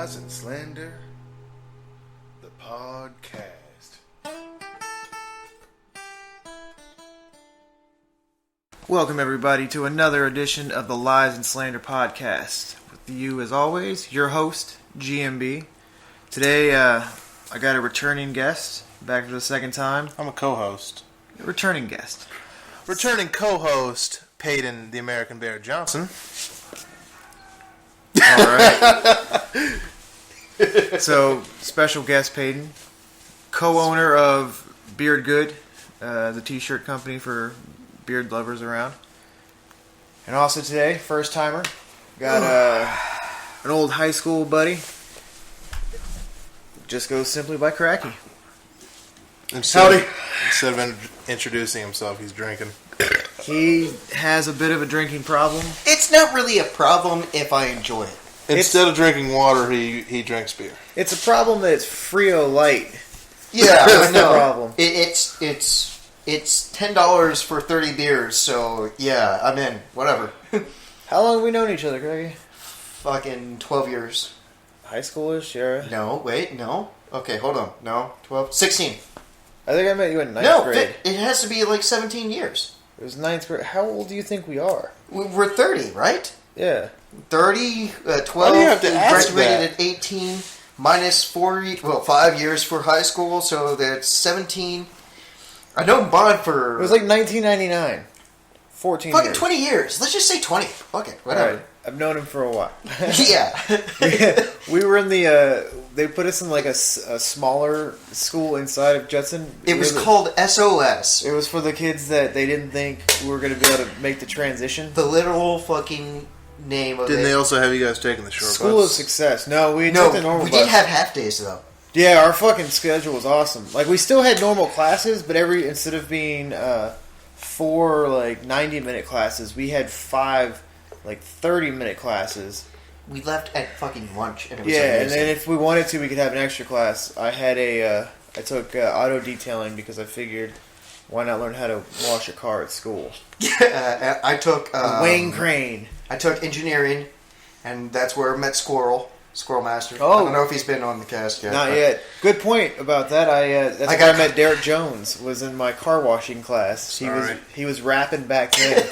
Lies and Slander, the podcast. Welcome everybody to another edition of the Lies and Slander Podcast. With you as always, your host, GMB. Today, I got a returning guest, back for the second time. I'm a co-host. A returning guest. Returning co-host, Peyton the American Bear Johnson. Alright. So, special guest Peyton, co-owner of Beard Good, the t-shirt company for beard lovers around. And also today, first timer, got an old high school buddy. Just goes simply by Cracky. Instead of introducing himself, he's drinking. He has a bit of a drinking problem. It's not really a problem if I enjoy it. Instead of drinking water, he drinks beer. It's a problem that it's Frio Light. Yeah, That's the no. problem. It's $10 for 30 beers, so yeah, I'm in. Whatever. How long have we known each other, Cracky? Fucking 12 years. High schoolish, yeah. No, wait, no. Okay, hold on. No, 12, 16. I think I met you in ninth grade. It has to be like 17 years. It was ninth grade. How old do you think we are? We're 30, right? Yeah. 30, 12, Why do you have to ask graduated that? at 18, minus 5 years for high school, so that's 17. I know Bond for... It was like 1999. 14 fucking years. 20 years. Let's just say 20. Fuck it. Whatever. Alright. I've known him for a while. Yeah. We were in the... they put us in like a smaller school inside of Judson. It was called SOS. It was for the kids that they didn't think we were going to be able to make the transition. The literal fucking name of Didn't it. they also have you guys taking the short School of bus? Success. No, we No, took the normal we bus. did have half days though. Yeah, our fucking schedule was awesome. Like, we still had normal classes, but instead of being 4 like 90-minute classes, we had 5 like 30-minute classes. We left at fucking lunch, and it was Yeah, amazing. and then if we wanted to, we could have an extra class. I had I took auto detailing because I figured, why not learn how to wash a car at school? I took Wayne Crane. I took engineering, and that's where I met Squirrel Master. Oh. I don't know if he's been on the cast yet. Not but- yet. Good point about that. That's I where got- I met Derek Jones. Was in my car washing class. He was rapping back then.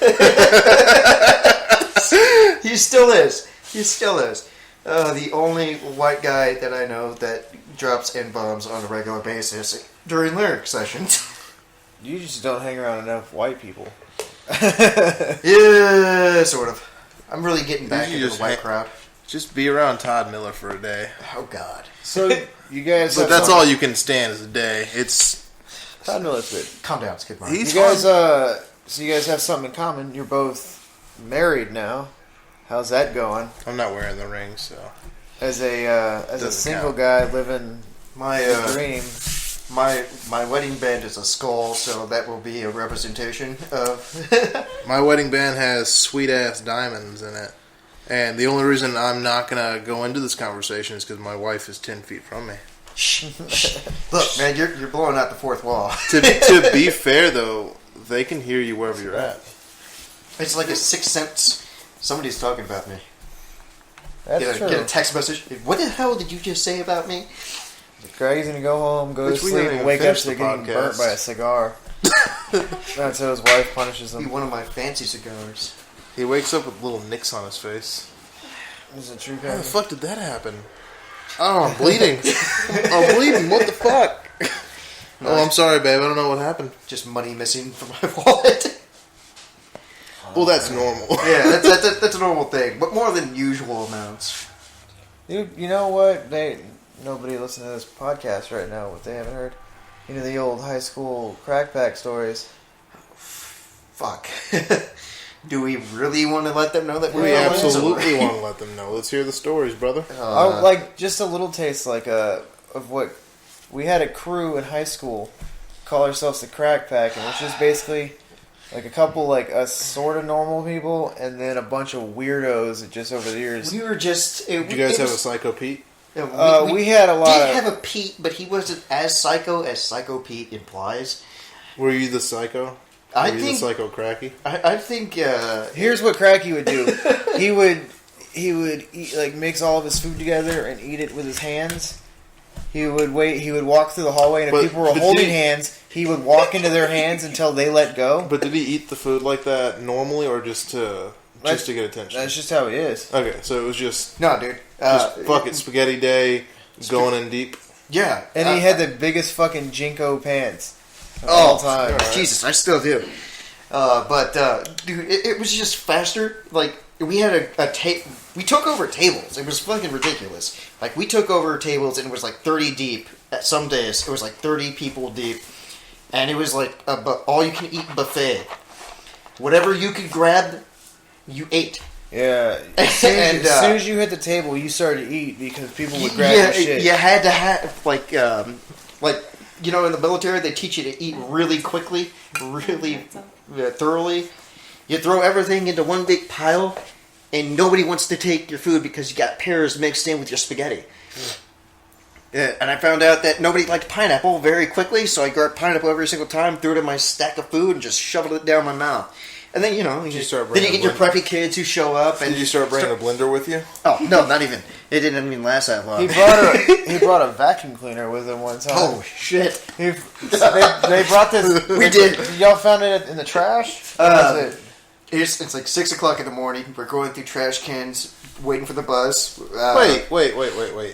He still is. He still is. The only white guy that I know that drops N-bombs on a regular basis during lyric sessions. You just don't hang around enough white people. Yeah, sort of. I'm really getting back You into the just white crowd. Just be around Todd Miller for a day. Oh, God. So you guys, But that's all you can stand is a day. It's... Todd Miller's good. Calm down, Skid Mark. He's You guys, so you guys have something in common. You're both married now. How's that going? I'm not wearing the ring, so... As a Doesn't single count. guy living My the dream. my wedding band is a skull, so that will be a representation of... My wedding band has sweet-ass diamonds in it. And the only reason I'm not going to go into this conversation is because my wife is 10 feet from me. Look, man, you're blowing out the fourth wall. To be fair, though, they can hear you wherever you're at. It's like a sixth sense. Somebody's talking about me. That's true. Get a text message. What the hell did you just say about me? Craig's gonna go home, go Which to we sleep, haven't and even wake up finished to the getting podcast. burnt by a cigar. That's how his wife punishes Be him. one of my fancy cigars. He wakes up with little nicks on his face. Is it true, How the Craig? fuck did that happen? Oh, I'm bleeding. I'm bleeding. What the fuck? Oh, I'm sorry, babe. I don't know what happened. Just money missing from my wallet. Well, that's normal. Yeah, that's a normal thing, but more than usual amounts. You know what? Nobody listening to this podcast right now. What they haven't heard. You know the old high school crack pack stories. Fuck. Do we really want to let them know that We we're all absolutely want to let them know. Let's hear the stories, brother. I would like just a little taste, like of what we had a crew in high school call ourselves the Crack Pack, and which is basically like a couple like us sort of normal people, and then a bunch of weirdos that just over the years. We were just... Did you guys have a Psycho Pete? We had a lot did of. have a Pete, but he wasn't as psycho as Psycho Pete implies. Were you the psycho? I Were you think... the psycho cracky? I think... Here's what Cracky would do. He would eat, like mix all of his food together and eat it with his hands. He would wait. He would walk through the hallway, and if people were holding hands, he would walk into their hands until they let go. But did he eat the food like that normally, or just to get attention? That's just how he is. Okay, so it was just No, dude. fuck it, spaghetti day, going in deep. Yeah. And he had the biggest fucking Jinko pants of all time. Right. Jesus, I still do. Dude, it was just faster. Like, we had we took over tables. It was fucking ridiculous. Like, we took over tables and it was like 30 deep. At some days, it was like 30 people deep. And it was like a all-you-can-eat buffet. Whatever you could grab, you ate. Yeah. As soon as you hit the table, you started to eat because people would grab your shit. You had to have, like, you know, in the military, they teach you to eat really quickly, really thoroughly. You throw everything into one big pile, and nobody wants to take your food because you got pears mixed in with your spaghetti. And I found out that nobody liked pineapple very quickly, so I grabbed pineapple every single time, threw it in my stack of food, and just shoveled it down my mouth. And then, you know, then you get your preppy kids who show up. And did you start bringing a blender with you? Oh, no, not even. It didn't even last that long. He brought a vacuum cleaner with him one time. Oh, shit. They brought this. We did. Y'all found it in the trash? It's like 6 o'clock in the morning. We're going through trash cans, waiting for the bus. Wait.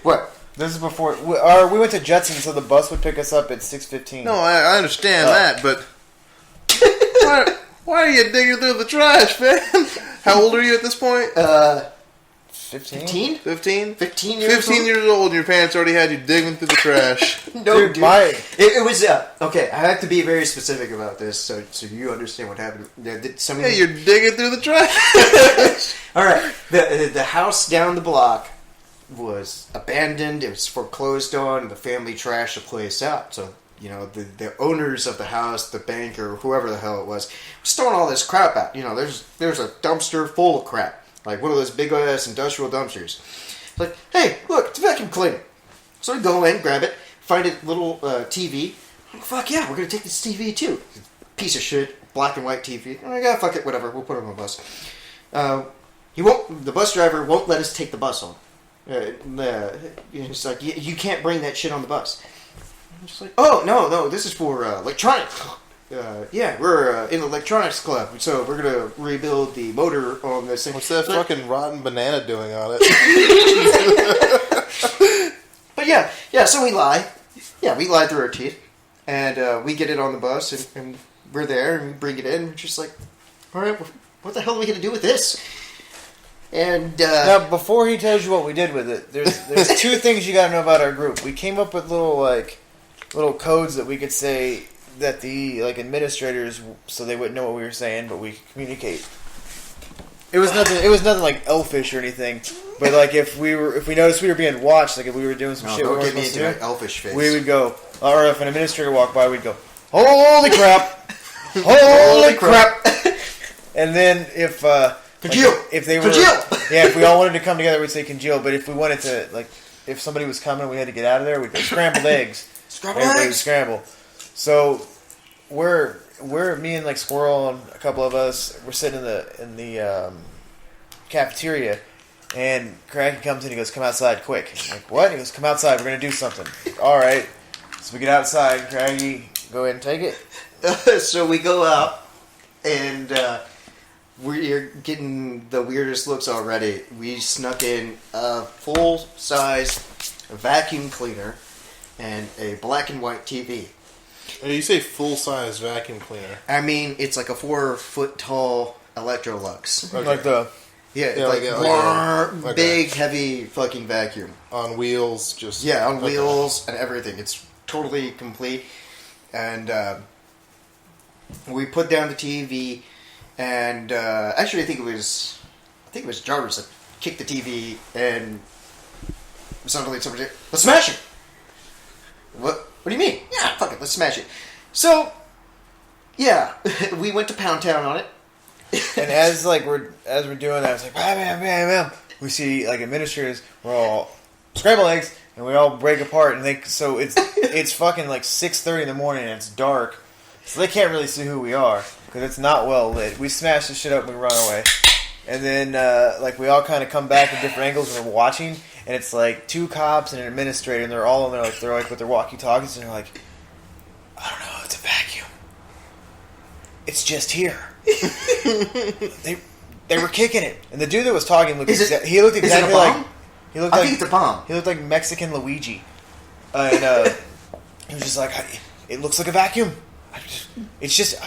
What? This is before... we went to Judson, so the bus would pick us up at 6:15. No, I understand that, but... Why are you digging through the trash, man? How old are you at this point? 15? 15 years old. And your parents already had you digging through the trash. No, dude. It was... okay, I have to be very specific about this so you understand what happened. You're digging through the trash. Alright, the house down the block was abandoned. It was foreclosed on, and the family trashed the place out. So, you know, the owners of the house, the bank, or whoever the hell it was throwing all this crap out. You know, there's a dumpster full of crap. Like one of those big ass industrial dumpsters. Like, hey, look, it's a vacuum cleaner. So we go in, grab it, find a little TV. Like, fuck yeah, we're going to take this TV too. Piece of shit, black and white TV. Oh, yeah, fuck it, whatever, we'll put it on the bus. The bus driver won't let us take the bus on. It's like, you can't bring that shit on the bus. I'm just like, oh, no, this is for electronics. We're in the electronics club, so we're going to rebuild the motor on this thing. What's that fucking rotten banana doing on it? But yeah, so we lie. Yeah, we lie through our teeth. And we get it on the bus, and we're there, and we bring it in. We're just like, all right, what the hell are we going to do with this? And now, before he tells you what we did with it, there's two things you got to know about our group. We came up with little codes that we could say that the administrators, so they wouldn't know what we were saying, but we could communicate. It was nothing like elfish or anything. But like if we noticed we were being watched, like if we were doing some shit we weren't supposed to do, elfish face. we would go, or if an administrator walked by, we'd go, holy crap, holy crap. And then if congeal. If they were, congeal. Yeah, if we all wanted to come together, we'd say congeal. But if we wanted to, like, if somebody was coming, and we had to get out of there, we'd go scrambled eggs. Everybody would scramble. So we're me and like Squirrel and a couple of us. We're sitting in the cafeteria, and Cracky comes in. He goes, "Come outside, quick!" I'm like, what? He goes, "Come outside. We're gonna do something." All right. So we get outside. Cracky, go ahead and take it. So we go out, and we're getting the weirdest looks already. We snuck in a full-size vacuum cleaner and a black and white TV. You say full-size vacuum cleaner. I mean, it's like a 4-foot-tall Electrolux. Okay. Like the... Yeah, big, heavy fucking vacuum. On wheels, just... Yeah, on wheels and everything. It's totally complete. And we put down the TV, and actually I think it was Jarvis that kicked the TV, and suddenly somebody said, "Let's smash it!" What do you mean? Yeah, fuck it, let's smash it. So, yeah, we went to Pound Town on it. And as we're doing that, it's like bam, bam, bam, bam. We see like administrators. We're all scrambled eggs, and we all break apart. And it's fucking like 6:30 in the morning, and it's dark, so they can't really see who we are because it's not well lit. We smash the shit up, and we run away. And then, like, we all kind of come back at different angles and we're watching, and it's like 2 cops and an administrator, and they're all in there, like, they're like with their walkie-talkies, and they're like, I don't know, it's a vacuum. It's just here. They were kicking it, and the dude that was talking looked. He looked exactly like. He looked I like, think it's a bomb. He looked like Mexican Luigi, and he was just like, "It looks like a vacuum. It's just,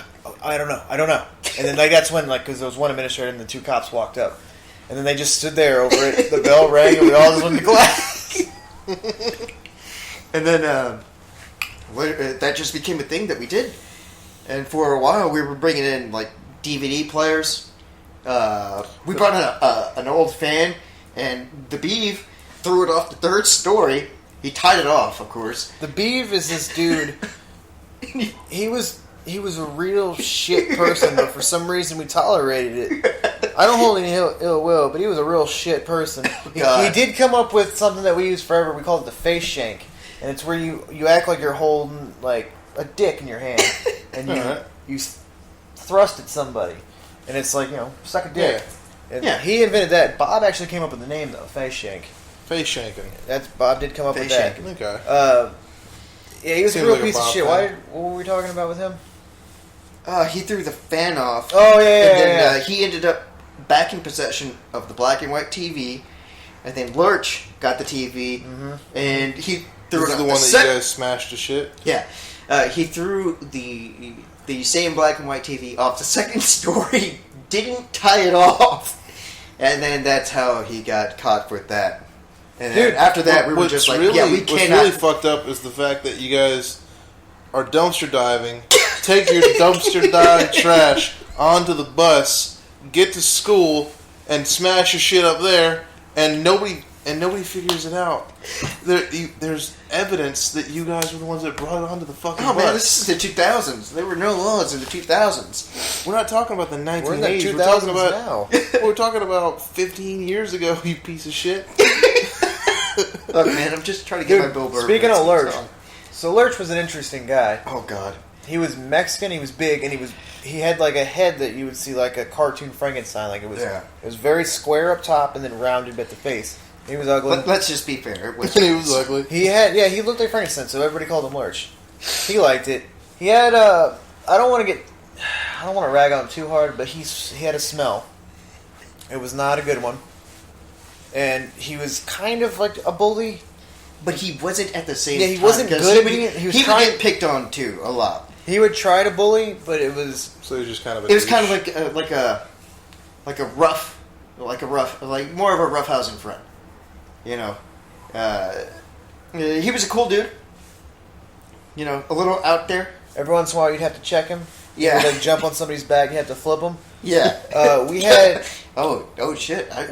I don't know. And then like that's when because there was one administrator and the 2 cops walked up, and then they just stood there over it. The bell rang, and we all just went to class. And then that just became a thing that we did. And for a while, we were bringing in like DVD players. We brought in an old fan, and the Beeve threw it off the 3rd story. He tied it off, of course. The Beeve is this dude. He was a real shit person, but for some reason we tolerated it. I don't hold any ill will, but he was a real shit person. He did come up with something that we use forever. We call it the face shank, and it's where you act like you're holding like a dick in your hand, and you thrust at somebody, and it's like suck a dick. Yeah. He invented that. Bob actually came up with the name though, face shank. Face shanking. That's Bob did come up with that. Okay. Yeah, he was Seems a real like a piece of Bob shit. fan. What were we talking about with him? He threw the fan off. Oh, yeah, and then yeah. he ended up back in possession of the black and white TV, and then Lurch got the TV, and he threw This it is the off one that you guys smashed to shit? Yeah. He threw the same black and white TV off the 2nd story, didn't tie it off, and then that's how he got caught with that. And then after that, we were just like, we cannot. What's really fucked up is the fact that you guys are dumpster diving, take your dumpster dive trash onto the bus, get to school, and smash your shit up there, and nobody figures it out. There's evidence that you guys were the ones that brought it onto the fucking bus. Oh man, this is the 2000s. There were no laws in the 2000s. We're not talking about the 1980s. We're in the 2000s we're talking about now. We're talking about 15 years ago. You piece of shit. Look, man, I'm just trying to get my Bill Burr. Speaking of Lurch, song. so Lurch was an interesting guy. Oh god, He was Mexican. He was big, and he had like a head that you would see like a cartoon Frankenstein. Like it was very square up top and then rounded at the face. He was ugly. Let's just be fair. He was ugly. He looked like Frankenstein, so everybody called him Lurch. He liked it. He had I don't want to rag on him too hard, but he had a smell. It was not a good one. And he was kind of like a bully. But he wasn't at the same Yeah, time. he wasn't good at being... He would get picked on, too, a lot. He would try to bully, but it was... So he was just kind of a It was douche. kind of like more of a roughhousing friend. You know. He was a cool dude. You know, a little out there. Every once in a while, you'd have to check him. Yeah. He'd, like, jump on somebody's back, you had to flip him. Yeah. We had... Oh shit. I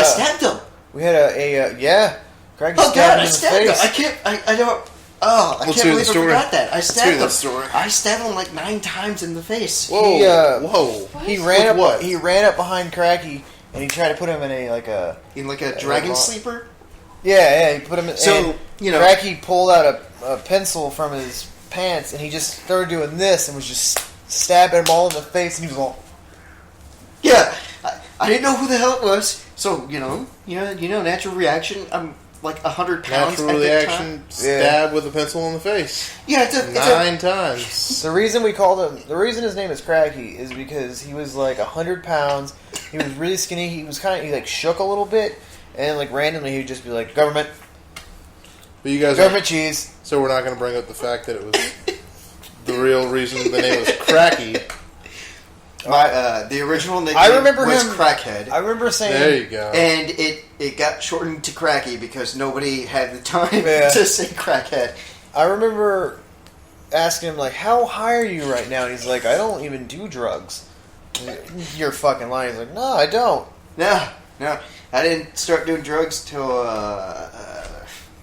stabbed him. We had yeah. Cracky Oh god, stabbed him I in the stabbed him. face. I don't. Oh, I Let's can't hear believe the I story. forgot that. I Let's stabbed hear him. that story. I stabbed him like 9 times in the face. Whoa. Whoa. He ran up. What? He ran up behind Cracky, and he tried to put him in a In like a dragon sleeper? Yeah. He put him in. So, and you know. Cracky pulled out a pencil from his pants, and he just started doing this, and was just stabbing him all in the face, and he was all. Yeah. I didn't know who the hell it was. So, you know, natural reaction. I'm like 100 pounds Natural at the reaction, time. stab with a pencil in the face. Yeah, it's 9 times. The reason we called him, the reason his name is Cracky is because he was like 100 pounds. He was really skinny. He was he like shook a little bit, and like randomly he would just be like, government But you guys cheese. So we're not going to bring up the fact that it was the real reason the name was Cracky. The original nickname I remember was him- Crackhead. I remember saying, There you go. And it got shortened to Cracky because nobody had the time Yeah. to say Crackhead. I remember asking him like, how high are you right now? And he's like, I don't even do drugs. You're fucking lying. He's like, no, I don't. No. I didn't start doing drugs till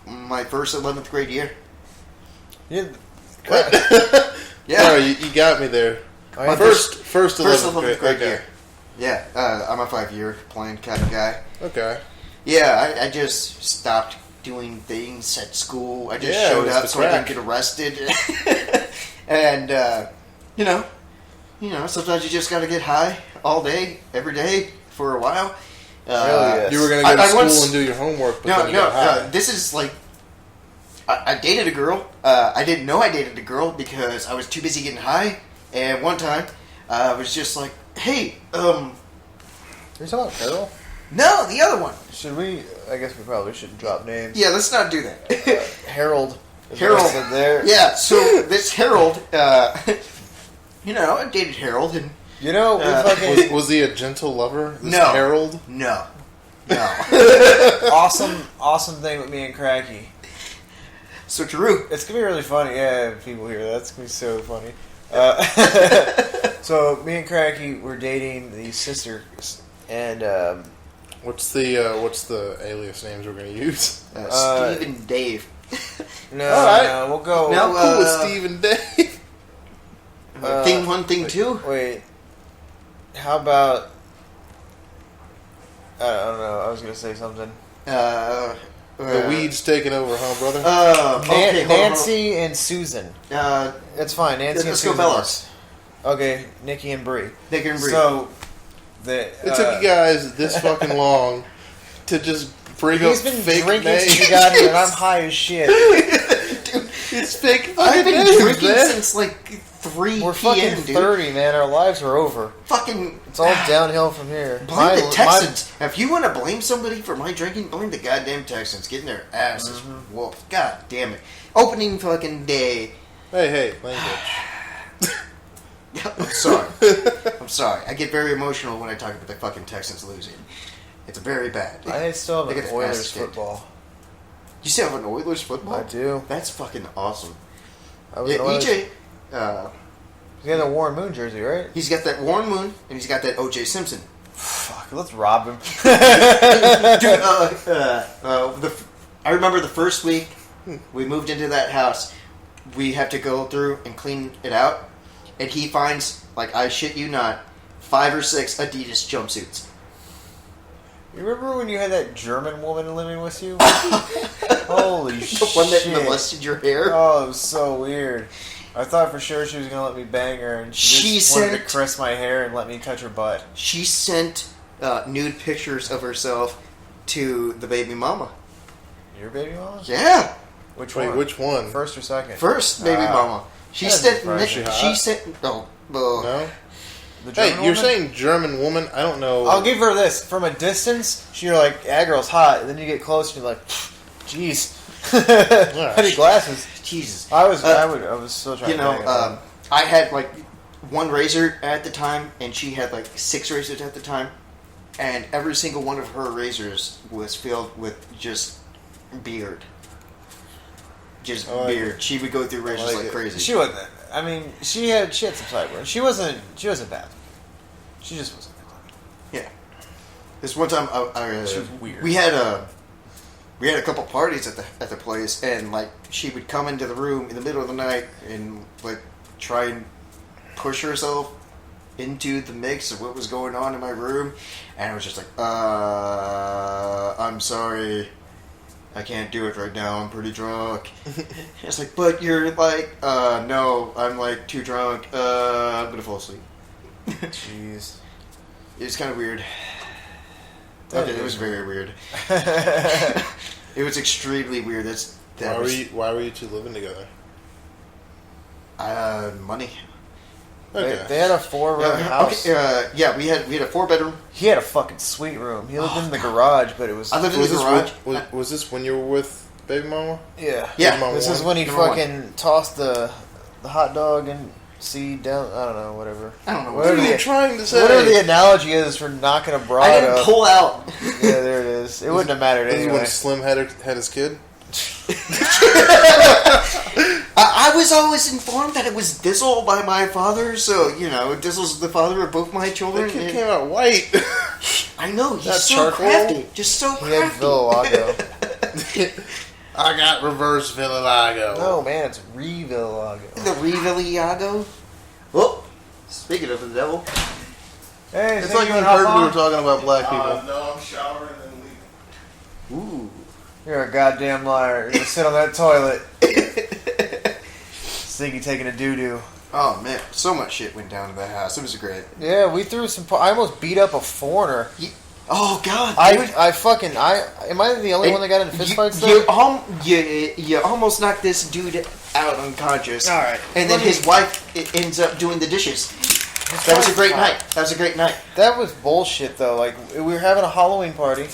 my first 11th grade year. Yeah. Yeah. No, you got me there. My First 11th grade okay. year. Yeah, I'm a 5-year plan kind of guy. Okay. Yeah, I just stopped doing things at school. I just Yeah, it showed was up the so I didn't crack. get arrested. And, you know, sometimes you just got to get high all day, every day, for a while. Yes. You were going to go to school and do your homework, but then you got high. This is like... I dated a girl. I didn't know I dated a girl because I was too busy getting high. And one time, I was just like, hey, You're talking about Carol? No, the other one. Should we? I guess we probably shouldn't drop names. Yeah, let's not do that. Harold. Harold. There. Yeah, so this Harold, I dated Harold, and... You know, we fucking... Was he a gentle lover? This No. Harold? No. awesome thing with me and Cracky. So true. It's going to be really funny. Yeah, people hear that. It's going to be so funny. So, me and Cracky were dating these sisters, and... What's the alias names we're going to use? Steve and Dave. No, Alright. no, we'll go... No, Cool with Steve and Dave. Thing one, thing two? Wait. How about... I don't know. I was going to say something. The weed's taking over, huh, brother? Okay, hold on. Nancy and Susan. It's fine. Nancy and Let's go Susan. Bellas. Okay, Nikki and Bree. Nikki and Bree. So, it took you guys this fucking long to just bring up he's been fake drinking names. since you got here, and I'm high as shit. Dude, it's fake fucking I've been names, drinking man. since like 3 We're p.m., fucking dude. 30, man. Our lives are over. Fucking... It's all downhill from here. Blame the Texans. If you want to blame somebody for my drinking, blame the goddamn Texans. Getting their asses whooped. God damn it. Opening fucking day. Hey, language. I'm sorry. I'm sorry. I get very emotional when I talk about the fucking Texans losing. It's very bad. I still They have get an their Oilers ass kicked. football. You still have an Oilers football? I do. That's fucking awesome. I was Yeah, an Oilers. EJ, He had a Warren Moon jersey, right? he's got that Warren Moon, and he's got that O.J. Simpson. Fuck, let's rob him. Dude, I remember the first week we moved into that house, we have to go through and clean it out, and he finds, like, I shit you not, 5 or 6 Adidas jumpsuits. You remember when you had that German woman living with you? Holy shit. The one that molested your hair? Oh, it was so weird. I thought for sure she was going to let me bang her, and she just wanted to caress my hair and let me touch her butt. She sent nude pictures of herself to the baby mama. Your baby mama? Yeah. Which Wait, one? which one? First or second? First baby mama. She That sent... doesn't surprise She me. sent... No. No? The Hey, German you're woman? saying German woman? I don't know. I'll give her this. From a distance, you're like, that girl's hot. And then you get close, and you're like, jeez. I need glasses. Jesus. I was still trying to bang her. I had like one razor at the time, and she had like 6 razors at the time, and every single one of her razors was filled with just beard. Just beard. She would go through razors like crazy. She wasn't. I mean, she had some sideburns. She wasn't bad. She just wasn't bad. Yeah. This one time, She was weird. we had a couple parties at the place, and like she would come into the room in the middle of the night and like try and push herself into the mix of what was going on in my room, and I was just like, I'm sorry, I can't do it right now, I'm pretty drunk. It's like, but you're like, no, I'm like too drunk, I'm gonna fall asleep. Jeez. It was kind of weird. That It is was very weird. It was extremely weird. Why were you two living together? Money. Okay. They had a 4-room house. Okay, yeah, we had a 4-bedroom. He had a fucking sweet room. He lived in the garage, but it was... I lived in the garage. Was this when you were with Baby Mama? Yeah. Yeah. Baby Mama This is one? when he Number fucking tossed the hot dog and seed down... I don't know, whatever. I don't know. What are you trying to say? Whatever the analogy is for knocking a broad I didn't up. pull out. Yeah, there it is. It wouldn't have mattered This is anyway. when Slim had his kid? I was always informed that it was Dizzle by my father, so, Dizzle's the father of both my children. The kid came out white. I know, he's That's so charcoal? crafty. Just so He had crafty. Villago. I got reverse Villalago. No, man, it's Re-Villago. The Revilliago. Well, speaking of the devil. Hey, It's think like you you wanna hop heard we on? were talking about black people. No, I'm showering and leaving. Ooh. You're a goddamn liar. You're gonna sit on that toilet. Stinky taking a doo-doo. Oh man, so much shit went down to that house. It was great. Yeah, we threw some... I almost beat up a foreigner. Oh god, am I the only one that got into fistfights though? You almost knocked this dude out unconscious. Alright. And then his wife ends up doing the dishes. That was a great night. That was bullshit though. Like, we were having a Halloween party.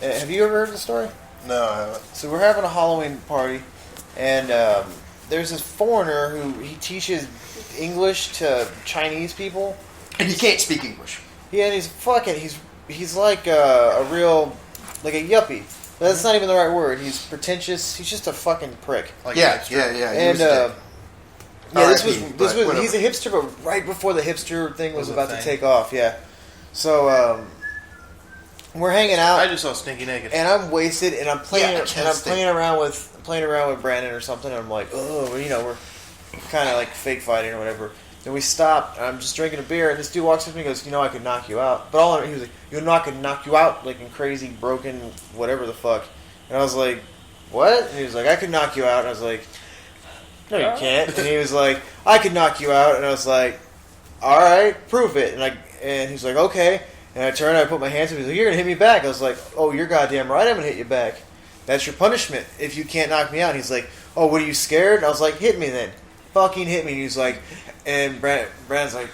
Have you ever heard the story? No, I haven't. So we're having a Halloween party, and there's this foreigner who he teaches English to Chinese people. And he can't speak English. Yeah, and he's like a real, like a yuppie. That's not even the right word. He's pretentious. He's just a fucking prick. Like Yeah. And this was whatever. he's a hipster, but right before the hipster thing was about to take off. Yeah. So we're hanging out. I just saw Stinky naked. And I'm wasted, and I'm playing, Yeah, playing around with Brandon or something. And I'm like, oh, we're kind of like fake fighting or whatever. Then we stop. And I'm just drinking a beer, and this dude walks up to me and goes, I could knock you out. But he was like, I could knock you out, like in crazy, broken, whatever the fuck. And I was like, what? And he was like, I could knock you out. And I was like, no, you can't. And he was like, I could knock you out. And I was like, all right, prove it. And he's like, okay. And I turned, I put my hands up. He's like, you're going to hit me back. I was like, oh, you're goddamn right, I'm going to hit you back. That's your punishment if you can't knock me out. And he's like, oh, what, are you scared? And I was like, hit me then. Fucking hit me. And he's like, and Brandon's like,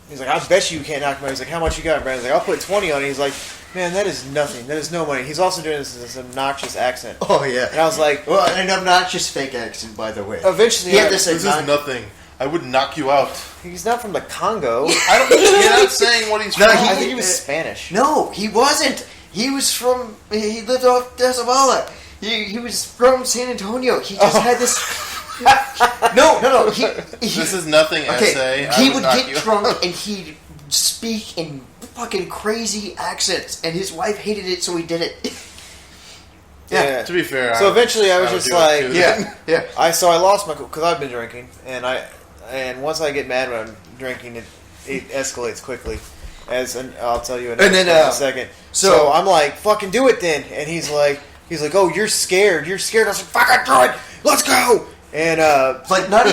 he's like, I bet you can't knock me out. He's like, how much you got? And Brandon's like, I'll put 20 on it. He's like, man, that is nothing. That is no money. He's also doing this obnoxious accent. Oh, yeah. And I was like, well, an obnoxious fake accent, by the way. Eventually, this is nothing. I would knock you out. He's not from the Congo. You're not saying what he's from. I think he was Spanish. No, he wasn't. He lived off Desabala. He was from San Antonio. He just had this... No. This is nothing essay. He would get drunk and he'd speak in fucking crazy accents, and his wife hated it, so he did it. Yeah. To be fair. So eventually I was just like... Yeah. I lost my... Because I've been drinking, and once I get mad when I'm drinking, it escalates quickly. And I'll tell you in a second. So I'm like, fucking do it then. And he's like, oh, you're scared. I was like, fucking do it. Let's go. And like not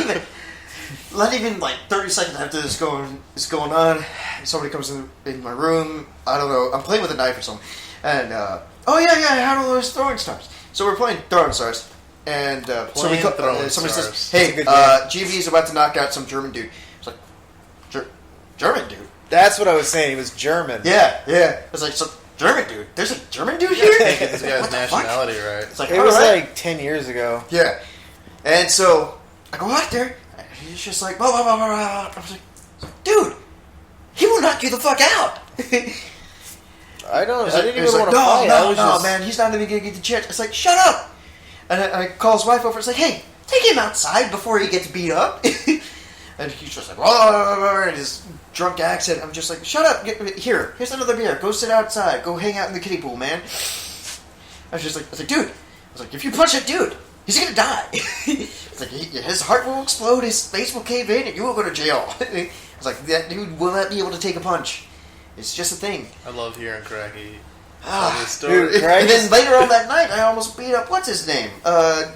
even like 30 seconds after this is going on, somebody comes in my room. I don't know. I'm playing with a knife or something. And I had all those throwing stars. So we're playing throwing stars. And somebody says, hey, GB is about to knock out some German dude. It's like, German dude? That's what I was saying. He was German. Yeah. It's like, some German dude? There's a German dude here? Get this guy's nationality right. It's like, it was like 10 years ago. Yeah. And so, I go out there, and he's just like, blah, blah, blah, blah, blah. I was like, dude, he will knock you the fuck out. I didn't even like, want to fight. No, man, he's not even going to get the chance. It's like, shut up. And I call his wife over. It's like, hey, take him outside before he gets beat up. And he's just like, in his drunk accent. I'm just like, shut up. Here's another beer. Go sit outside. Go hang out in the kiddie pool, man. I was like, dude. If you punch that dude, he's going to die. It's like, his heart will explode, his face will cave in, and you will go to jail. It's like, that dude will not be able to take a punch. It's just a thing. I love hearing Cracky. Dude, and then later on that night, I almost beat up, what's his name?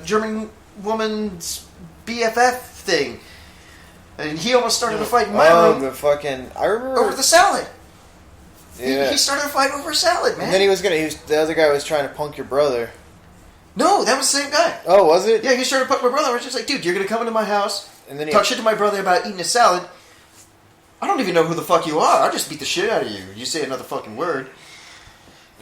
German woman's BFF thing. And he almost started a fight in my room. I remember... Over the salad. Yeah. He started a fight over salad, man. And then the other guy was trying to punk your brother. No, that was the same guy. Oh, was it? Yeah, he started to punk my brother. I was just like, dude, you're going to come into my house, and then talk shit to my brother about eating a salad. I don't even know who the fuck you are. I'll just beat the shit out of you. You say another fucking word.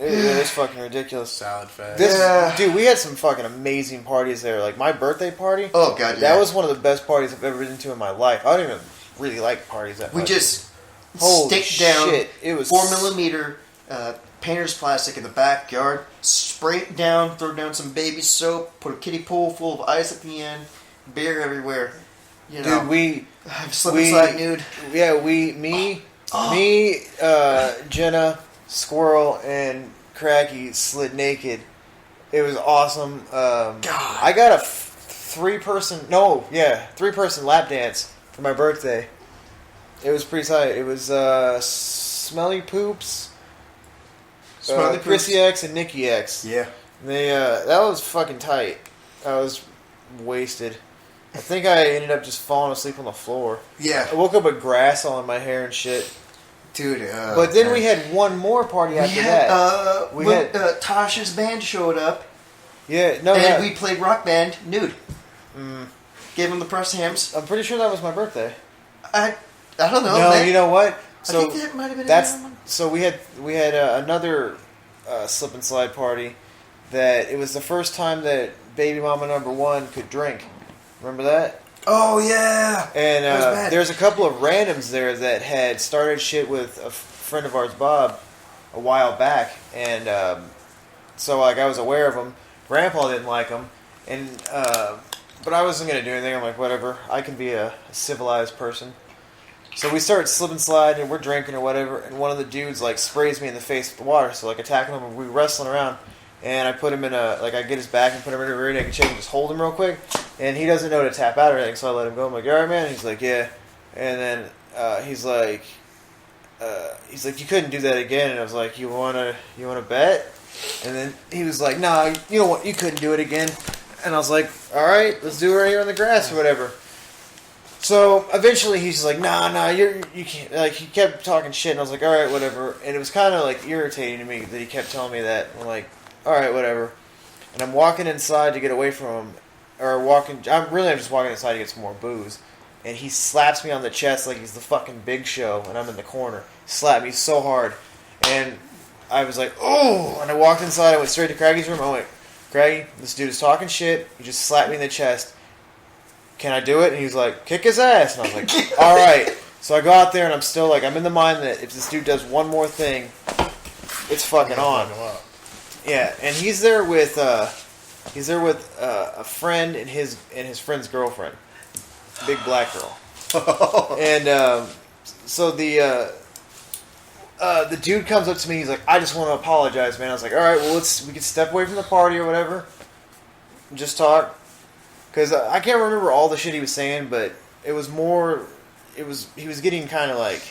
It's fucking ridiculous. Salad fest. Dude, we had some fucking amazing parties there. Like, my birthday party. Oh, God, yeah. That was one of the best parties I've ever been to in my life. I don't even really like parties that much. We just Holy stick down shit. It was 4mm painter's plastic in the backyard, spray it down, throw down some baby soap, put a kiddie pool full of ice at the end, beer everywhere. You know, dude, slip and slide nude. Yeah, me, Jenna, Squirrel, and Cracky slid naked. It was awesome. God. I got a three-person lap dance for my birthday. It was pretty tight. It was Smelly Poops, Chrissy X, and Nikki X. Yeah. They that was fucking tight. I was wasted. I think I ended up just falling asleep on the floor. Yeah. I woke up with grass all in my hair and shit. Dude, but then we had one more party after that. When Tasha's band showed up. Yeah, and we played Rock Band nude. Gave him the press hams. I'm pretty sure that was my birthday. I don't know. No, you know what? So I think that might have been so we had another slip and slide party that it was the first time that baby mama number one could drink. Remember that? Oh yeah. And there's a couple of randoms there that had started shit with a friend of ours, Bob, a while back, and so like I was aware of them. Grandpa didn't like them, and but I wasn't gonna do anything. I'm like, whatever. I can be a civilized person. So we start slip and slide, and we're drinking or whatever, and one of the dudes like sprays me in the face with the water. So like attacking him, and we wrestling around, and I put him in I get his back and put him in a rear naked choke and just hold him real quick, and he doesn't know to tap out or anything, so I let him go. I'm like, all right, man. And he's like, yeah, and then he's like, you couldn't do that again, and I was like, you wanna bet? And then he was like, nah, you know what, you couldn't do it again. And I was like, all right, let's do it right here on the grass or whatever. So eventually he's just like, nah, you can't. Like, he kept talking shit, and I was like, all right, whatever. And it was kind of like irritating to me that he kept telling me that. I'm like, all right, whatever. And I'm walking inside to get away from him, I'm just walking inside to get some more booze. And he slaps me on the chest like he's the fucking Big Show, and I'm in the corner. He slapped me so hard, and I was like, oh! And I walked inside. I went straight to Cracky's room. I went, Craggy, this dude is talking shit. He just slapped me in the chest. Can I do it? And he was like, kick his ass. And I was like, all right. So I go out there, and I'm still like, I'm in the mind that if this dude does one more thing, it's fucking on. Yeah, and he's there with a friend and his friend's girlfriend, big black girl. And so the dude comes up to me. He's like, I just want to apologize, man. I was like, all right, well, we can step away from the party or whatever, and just talk. Because I can't remember all the shit he was saying, but it was more. He was getting kind of like,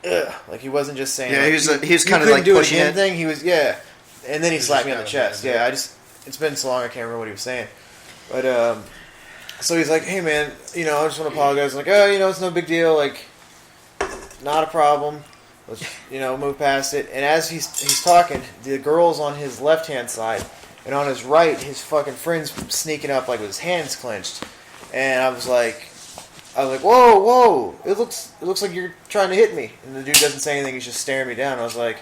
ugh, like he wasn't just saying. Yeah, like, he was kind of like do pushing it. thing. He was and then he slapped me on the chest. Yeah, it's been so long I can't remember what he was saying, but so he's like, hey man, I just want to apologize. I'm like, oh, it's no big deal. Like, not a problem. Let's move past it. And as he's talking, the girl's on his left hand side. And on his right, his fucking friend's sneaking up like with his hands clenched. And I was like, whoa! It looks like you're trying to hit me. And the dude doesn't say anything. He's just staring me down. I was like,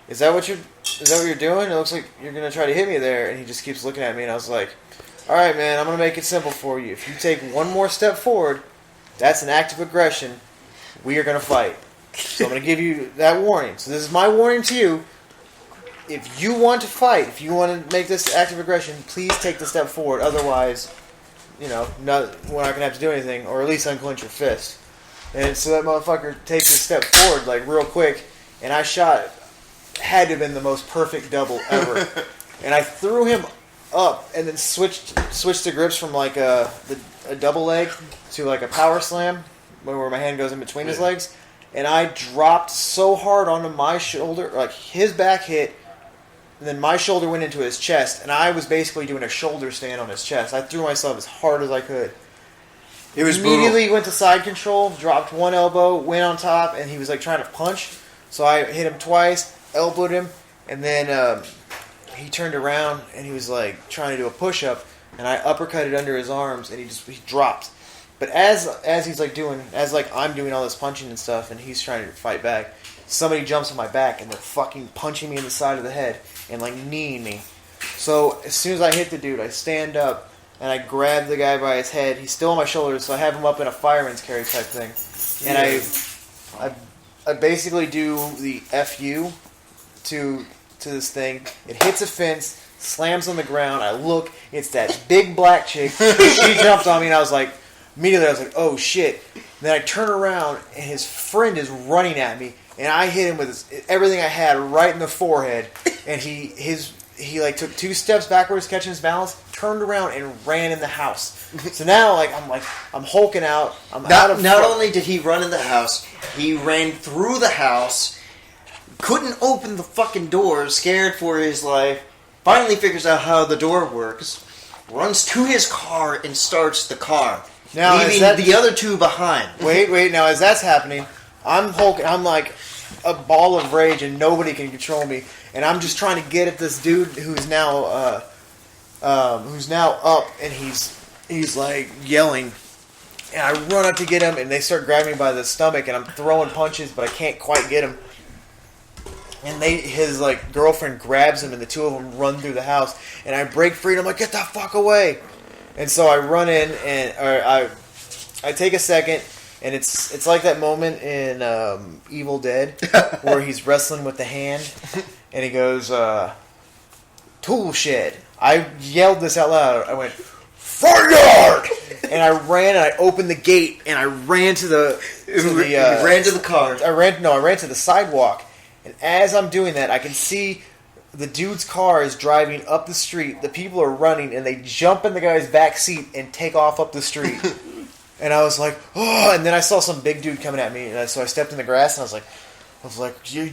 is that what you're doing? It looks like you're gonna try to hit me there. And he just keeps looking at me. And I was like, all right, man, I'm gonna make it simple for you. If you take one more step forward, that's an act of aggression. We are gonna fight. So I'm gonna give you that warning. So this is my warning to you. If you want to fight, if you want to make this act of aggression, please take the step forward. Otherwise, we're not going to have to do anything, or at least unclench your fist. And so that motherfucker takes a step forward, like, real quick, and I shot. Had to have been the most perfect double ever. And I threw him up, and then switched the grips from, like, a double leg to, like, a power slam, where my hand goes in between his legs. And I dropped so hard onto my shoulder, like, his back hit. And then my shoulder went into his chest, and I was basically doing a shoulder stand on his chest. I threw myself as hard as I could. It was immediately brutal. Went to side control, dropped one elbow, went on top, and he was like trying to punch. So I hit him twice, elbowed him, and then he turned around and he was like trying to do a push-up, and I uppercutted under his arms, and he dropped. But as he's like I'm doing all this punching and stuff, and he's trying to fight back, somebody jumps on my back and they're fucking punching me in the side of the head and like kneeing me. So as soon as I hit the dude, I stand up and I grab the guy by his head. He's still on my shoulders, so I have him up in a fireman's carry type thing. And I basically do the FU to this thing. It hits a fence, slams on the ground. I look, it's that big black chick. She jumped on me, and I was like, oh shit. And then I turn around, and his friend is running at me, and I hit him with everything I had right in the forehead. And he like took 2 steps backwards, catching his balance, turned around and ran in the house. So now I'm hulking out. Not only did he run in the house, he ran through the house, couldn't open the fucking door, scared for his life. Finally figures out how the door works, runs to his car and starts the car, Now, leaving the other two behind. Wait. Now, as that's happening, I'm like a ball of rage, and nobody can control me. And I'm just trying to get at this dude who's now up, and he's like yelling. And I run up to get him, and they start grabbing me by the stomach, and I'm throwing punches, but I can't quite get him. And his like girlfriend grabs him, and the two of them run through the house, and I break free, and I'm like, get the fuck away! And so I run in, and I take a second, and it's like that moment in Evil Dead where he's wrestling with the hand, and he goes, tool shed. I yelled this out loud. I went, front yard! And I ran, and I opened the gate, and I ran to the ran to the car. I ran to the sidewalk. And as I'm doing that, I can see the dude's car is driving up the street. The people are running, and they jump in the guy's back seat and take off up the street. And I was like, oh! And then I saw some big dude coming at me, and so I stepped in the grass, and I was like,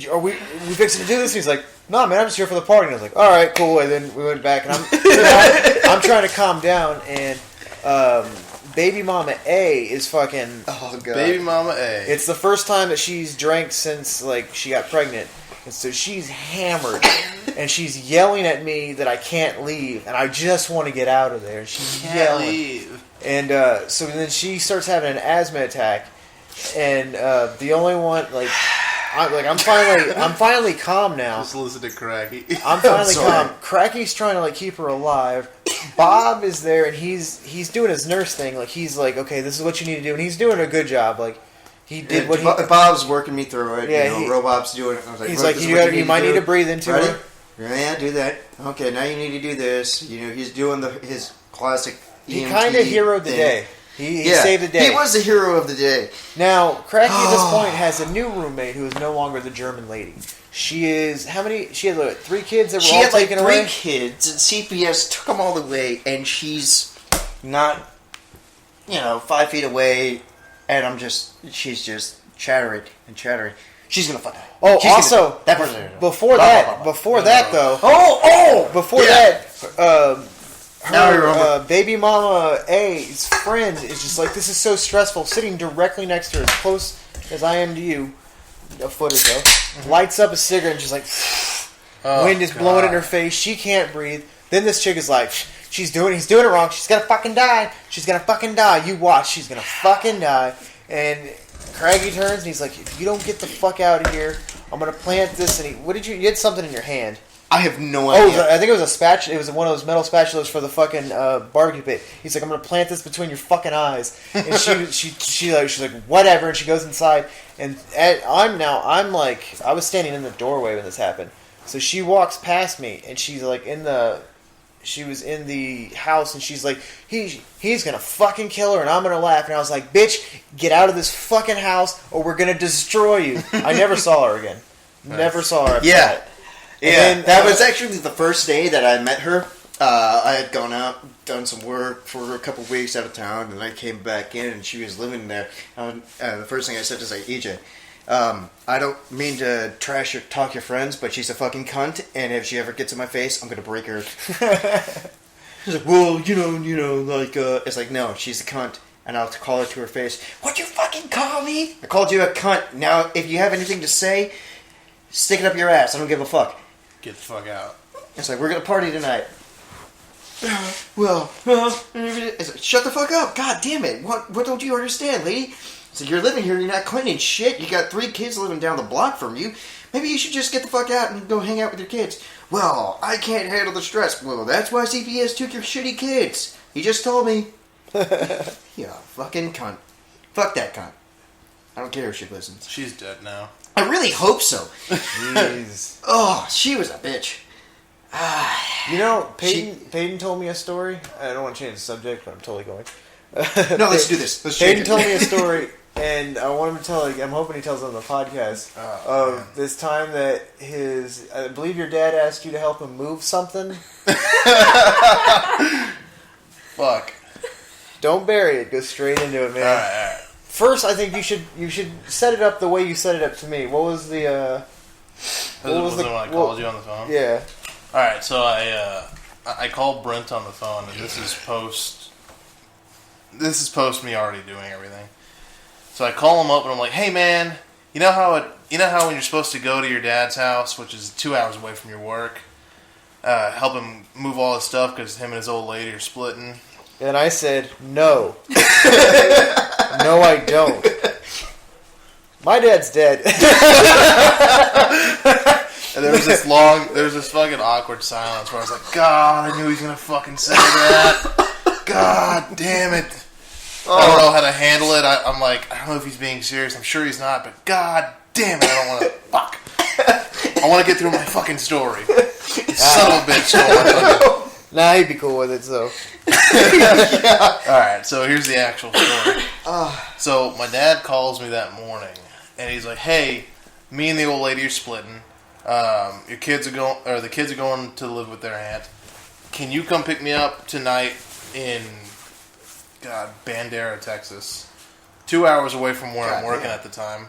are we fixing to do this? And he's like, no, man, I'm just here for the party. And I was like, all right, cool. And then we went back, and I'm trying to calm down, and baby mama A is fucking... Oh, God. Baby mama A. It's the first time that she's drank since, like, she got pregnant. And so she's hammered. And she's yelling at me that I can't leave. And I just want to get out of there. And she's yelling. Leave. And so then she starts having an asthma attack. And the only one, like... I'm finally calm now. Just listen to Cracky. I'm finally calm. Cracky's trying to like keep her alive. Bob is there, and he's doing his nurse thing. Like he's like, okay, this is what you need to do, and he's doing a good job. Like he did what he. Bob's working me through it. Yeah, Robob's doing it. I was like, he's like, you might need to breathe into it. her. Yeah, do that. Okay, now you need to do this. He's doing his classic. He kind of heroed the day. He saved the day. He was the hero of the day. Now, Cracky at this point has a new roommate who is no longer the German lady. She is... How many... She had, like, 3 kids that were all taken away? She had, 3 kids, and CPS took them all away, and she's not, 5 feet away, and she's just chattering and chattering. She's gonna fuck. Oh, also, before that, her baby mama A's friend is just like, this is so stressful, sitting directly next to her, as close as I am to you, a foot or so, lights up a cigarette and just like, wind is blowing in her face, she can't breathe. Then this chick is like, he's doing it wrong, she's gonna fucking die, you watch, she's gonna fucking die. And Craggy turns and he's like, if you don't get the fuck out of here, I'm gonna plant this. And you had something in your hand. I have no idea. I think it was a spatula. It was one of those metal spatulas for the fucking barbecue pit. He's like, I'm gonna plant this between your fucking eyes. And she's like, whatever. And she goes inside. And I was standing in the doorway when this happened. So she walks past me, and she's like she was in the house, and she's like, he's gonna fucking kill her, and I'm gonna laugh. And I was like, bitch, get out of this fucking house, or we're gonna destroy you. I never saw her again. Never saw her after that. Yeah, that was actually the first day that I met her. I had gone out, done some work for a couple of weeks out of town, and I came back in, and she was living there. The first thing I said was like, EJ, I don't mean to trash or talk your friends, but she's a fucking cunt, and if she ever gets in my face, I'm gonna break her. She's like, well, it's like, no, she's a cunt, and I'll call her to her face. What'd you fucking call me? I called you a cunt. Now, if you have anything to say, stick it up your ass. I don't give a fuck. Get the fuck out. It's like, we're gonna party tonight. Well, it's like, shut the fuck up. God damn it. What don't you understand, lady? So you're living here, you're not cleaning shit. You got 3 kids living down the block from you. Maybe you should just get the fuck out and go hang out with your kids. Well, I can't handle the stress. Well, that's why CPS took your shitty kids. He just told me. Yeah, fucking cunt. Fuck that cunt. I don't care if she listens. She's dead now. I really hope so. Jeez. Oh, she was a bitch. Peyton told me a story. I don't want to change the subject, but I'm totally going. No, let's do this. Peyton told me a story, and I want him to tell. I'm hoping he tells it on the podcast of this time that I believe your dad asked you to help him move something. Fuck. Don't bury it. Go straight into it, man. All right. First, I think you should set it up the way you set it up to me. What was the? What was the one I called you on the phone? Yeah. All right. So I I called Brent on the phone, and this is post me already doing everything. So I call him up, and I'm like, "Hey, man, you know how when you're supposed to go to your dad's house, which is 2 hours away from your work, help him move all his stuff because him and his old lady are splitting?" And I said, no. No, I don't. My dad's dead. And there was this fucking awkward silence where I was like, God, I knew he was going to fucking say that. God damn it. I don't know how to handle it. I'm like, I don't know if he's being serious. I'm sure he's not, but God damn it, I don't want to. Fuck. I want to get through my fucking story. You son of a bitch. Nah, he'd be cool with it, so. Yeah. Alright, so here's the actual story. So my dad calls me that morning, and he's like, "Hey, me and the old lady are splitting. The kids are going to live with their aunt. Can you come pick me up tonight in Bandera, Texas? 2 hours away from where I'm working at the time.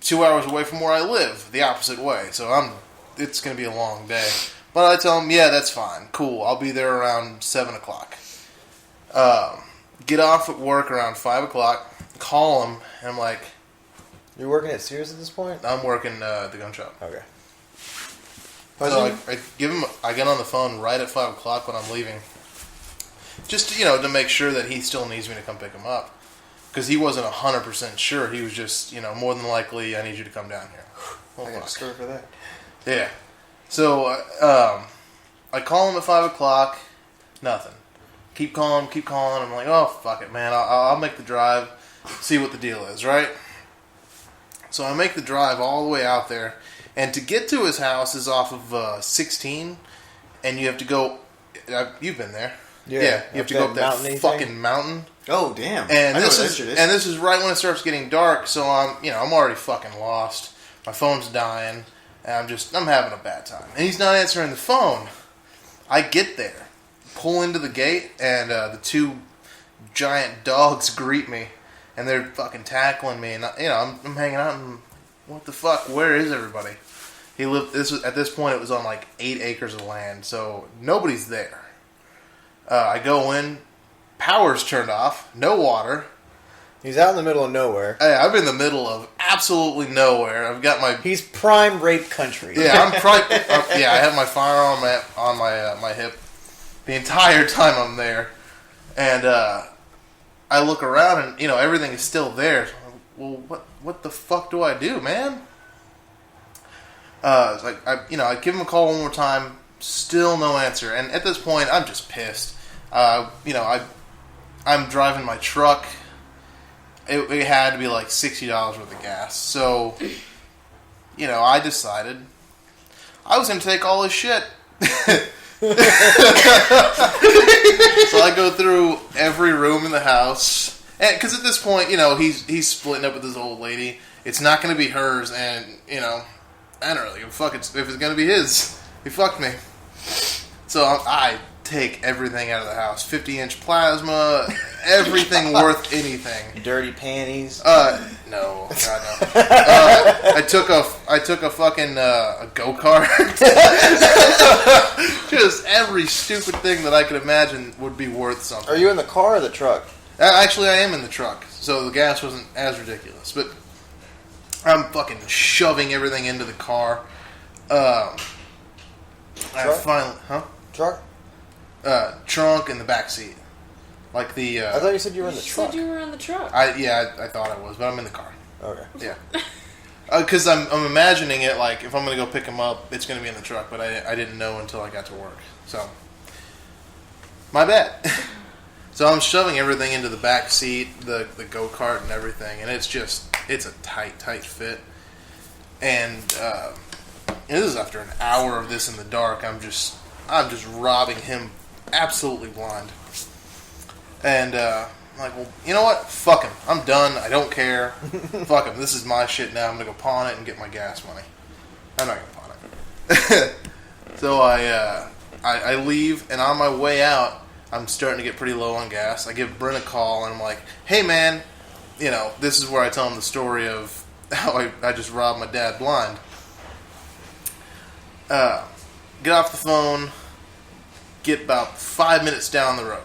2 hours away from where I live, the opposite way. So it's going to be a long day." But I tell him, "Yeah, that's fine. Cool. I'll be there around 7 o'clock. Get off at work around 5 o'clock. Call him, and I'm like..." You're working at Sears at this point? I'm working the gun shop. Okay. So I get on the phone right at 5 o'clock when I'm leaving. Just, to make sure that he still needs me to come pick him up. Because he wasn't 100% sure. He was just, more than likely, "I need you to come down here." I got a story for that. Yeah. So, I call him at 5 o'clock. Nothing. Keep calling. I'm like, "Oh, fuck it, man. I'll make the drive. See what the deal is, right?" So I make the drive all the way out there. And to get to his house is off of 16. And you have to go... You've been there. Yeah. You have to go up that fucking mountain. Oh, damn. And this is right when it starts getting dark. So I'm already fucking lost. My phone's dying. And I'm having a bad time. And he's not answering the phone. I get there, pull into the gate, and the two giant dogs greet me. And they're fucking tackling me. And, I'm hanging out and, what the fuck? Where is everybody? At this point, it was on like 8 acres of land. So nobody's there. I go in. Power's turned off. No water. He's out in the middle of nowhere. Hey, I'm in the middle of absolutely nowhere. I've got my... He's prime rape country. Yeah, I'm prime... I have my firearm on my hip the entire time I'm there. And I look around and, everything is still there. So well, what the fuck do I do, man? It's like, I give him a call one more time. Still no answer. And at this point, I'm just pissed. I'm driving my truck. It had to be like $60 worth of gas. So, I decided I was going to take all his shit. So I go through every room in the house. Because at this point, he's splitting up with his old lady. It's not going to be hers. And, I don't really give a fuck if it's going to be his. He fucked me. So I take everything out of the house. 50-inch plasma, everything worth anything. Dirty panties. No, God no. I took a fucking a go-kart. Just every stupid thing that I could imagine would be worth something. Are you in the car or the truck? Actually, I am in the truck, so the gas wasn't as ridiculous. But I'm fucking shoving everything into the car. I finally, Truck? Trunk and the back seat. Like the... I thought you said you were in the truck. You said you were in the truck. I thought I was, but I'm in the car. Okay. Yeah. Because I'm imagining it like, if I'm going to go pick him up, it's going to be in the truck, but I didn't know until I got to work. So, my bad. So I'm shoving everything into the back seat, the go-kart and everything, and it's a tight fit. And this is after an hour of this in the dark. I'm just robbing him absolutely blind. And I'm like, well, you know what? Fuck him. I'm done. I don't care. Fuck him. This is my shit now. I'm going to go pawn it and get my gas money. I'm not going to pawn it. So I leave, and on my way out, I'm starting to get pretty low on gas. I give Brent a call, and I'm like, hey, man, this is where I tell him the story of how I just robbed my dad blind. Get off the phone. get about 5 minutes down the road.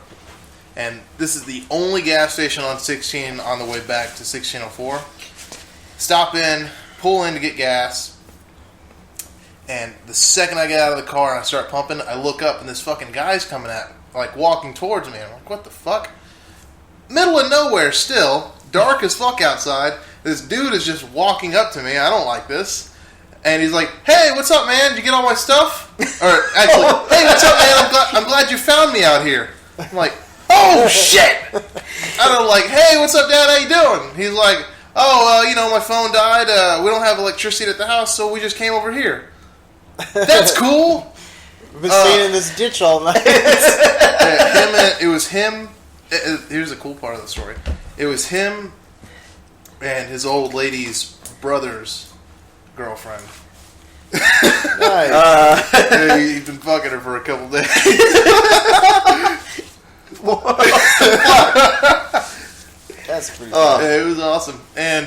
And this is the only gas station on 16 on the way back to 1604. Stop in, pull in to get gas. And the second I get out of the car and I start pumping, I look up and this fucking guy's coming at me, like walking towards me. I'm like, what the fuck? Middle of nowhere still, dark as fuck outside. This dude is just walking up to me. I don't like this. And he's like, hey, what's up, man? Did you get all my stuff? Or actually, hey, what's up, man? I'm glad you found me out here. I'm like, oh, shit! And I'm like, hey, what's up, Dad? How you doing? He's like, oh, my phone died. We don't have electricity at the house, so we just came over here. That's cool. We've been staying in this ditch all night. It was him. Here's the cool part of the story. It was him and his old lady's brother's girlfriend. Nice. He's been fucking her for a couple days. That's pretty cool. It was awesome. And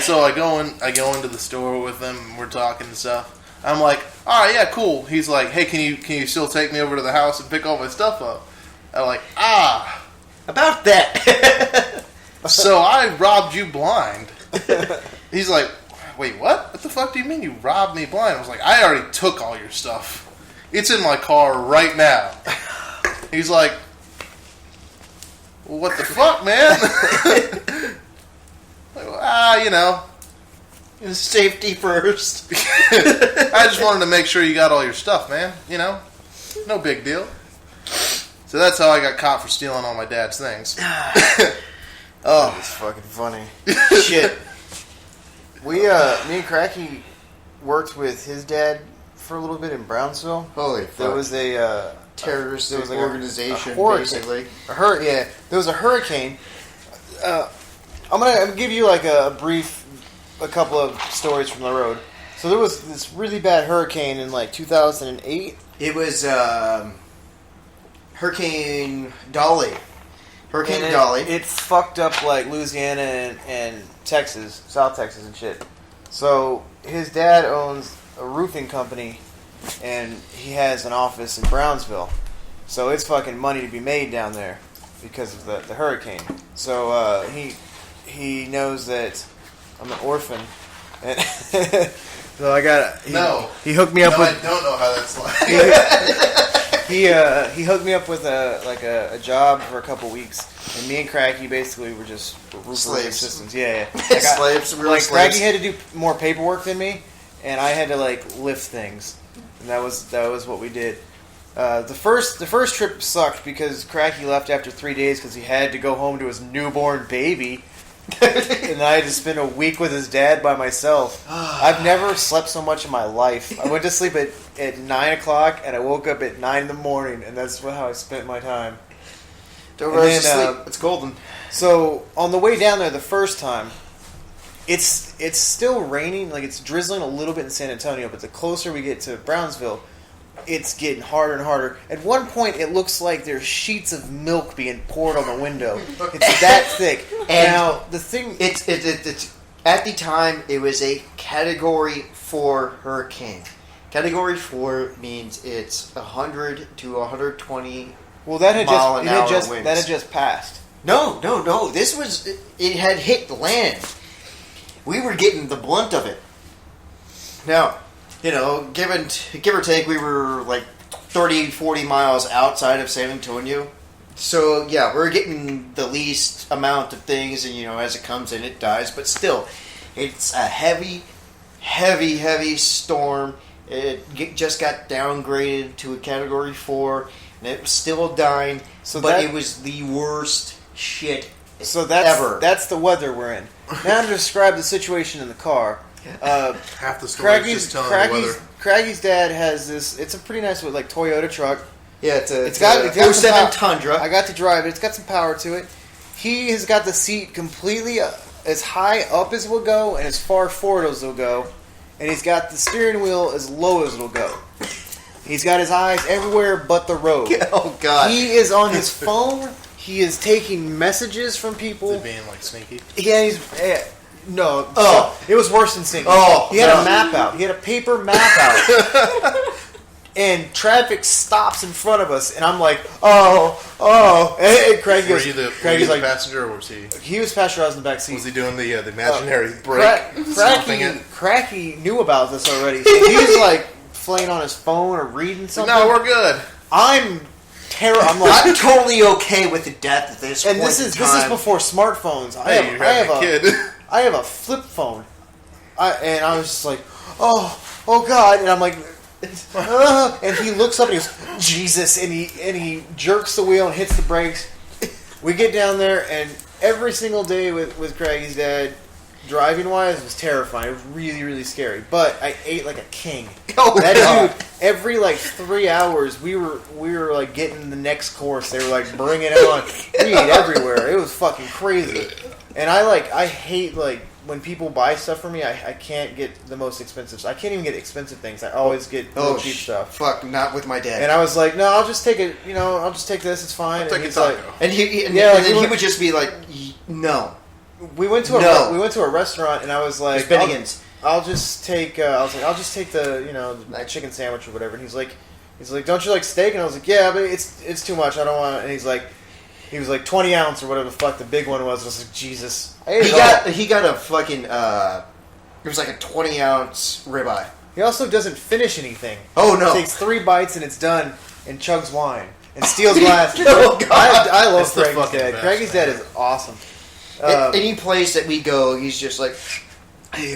so I go into the store with him and we're talking and stuff. I'm like, all right, yeah, cool. He's like, hey, can you still take me over to the house and pick all my stuff up? I'm like, About that. so I robbed you blind. He's like, wait, what? What the fuck do you mean you robbed me blind? I was like, I already took all your stuff. It's in my car right now. He's like, well, what the fuck, man? Like, Safety first. I just wanted to make sure you got all your stuff, man. No big deal. So that's how I got caught for stealing all my dad's things. Oh, it's fucking funny. Shit. Me and Cracky worked with his dad for a little bit in Brownsville. Holy fuck. There was a terrorist there was like organization, a hurricane. basically. There was a hurricane. I'm gonna give you like a couple of stories from the road. So there was this really bad hurricane in like 2008. It was Hurricane Dolly. It fucked up like Louisiana and Texas, South Texas and shit. So his dad owns a roofing company, and he has an office in Brownsville. So it's fucking money to be made down there because of the hurricane. So he knows that I'm an orphan, and so I got he hooked me up with. I don't know how that's like. He hooked me up with a job for a couple weeks, and me and Cracky basically were just roofing assistants. Yeah. Slaves, real like slaves. Cracky had to do more paperwork than me, and I had to like lift things, and that was what we did. The first trip sucked because Cracky left after 3 days because he had to go home to his newborn baby. And I had to spend a week with his dad by myself. I've never slept so much in my life. I went to sleep at 9 o'clock and I woke up at 9 in the morning, and that's how I spent my time. Don't rush to sleep. It's golden. So on the way down there the first time, it's still raining, like it's drizzling a little bit in San Antonio, but the closer we get to Brownsville, it's getting harder and harder. At one point, it looks like there's sheets of milk being poured on the window. It's that thick. And now, the thing... It's at the time, it was a Category 4 hurricane. Category 4 means it's 100 to 120 Well, that had winds. That had just passed. No. This was... It had hit land. We were getting the blunt of it. Now... give or take, we were like 30, 40 miles outside of San Antonio. So, yeah, we're getting the least amount of things, and, as it comes in, it dies. But still, it's a heavy, heavy, heavy storm. It just got downgraded to a Category 4, and it was still dying. It was the worst shit ever. That's the weather we're in. Now to describe the situation in the car... Half the story is just telling the weather. Craggy's dad has this. It's a pretty nice, like Toyota truck. Yeah, it's got 07 Tundra. I got to drive it. It's got some power to it. He has got the seat completely as high up as it will go and as far forward as it will go, and he's got the steering wheel as low as it'll go. He's got his eyes everywhere but the road. Oh God! He is on his phone. He is taking messages from people. Is it being like sneaky? Yeah, no. Oh. It was worse than singing. Oh, he had a map out. He had a paper map out. and traffic stops in front of us, and I'm like, oh, and Craig goes, Were you Craig's the like, passenger, or was he? He was passenger, I was in the back seat. Was he doing the imaginary break? Cracky knew about this already. So he was like playing on his phone or reading something. No, we're good. I'm like, I'm totally okay with the death of this. and this is before smartphones. I have a flip phone, and I was just like, oh God, and I'm like, and he looks up and he goes, Jesus, and he jerks the wheel and hits the brakes. We get down there, and every single day with Craiggie's dad, driving wise, was terrifying. It was really, really scary. But I ate like a king. That dude, every like 3 hours, we were like getting the next course. They were like, bring it on. We ate everywhere. It was fucking crazy. And I hate like when people buy stuff for me. I can't get the most expensive. I can't even get expensive things. I always get cheap stuff. Fuck, not with my dad. And I was like, no, I'll just take it. I'll just take this. It's fine. I'll and take he's a taco. like, and he would just be like, no. We went to a restaurant, and I was like, I'll just take the chicken sandwich or whatever. And he's like, don't you like steak? And I was like, yeah, but it's too much. I don't want it. And he was like 20 ounce or whatever the fuck the big one was. I was like, Jesus. He got a fucking it was like a 20 ounce ribeye. He also doesn't finish anything. Oh no! He takes 3 bites and it's done, and chugs wine and steals glasses. Oh, God. I love That's the Craig's fucking dad. best, Craig's dad is awesome. Any place that we go, he's just like, hey,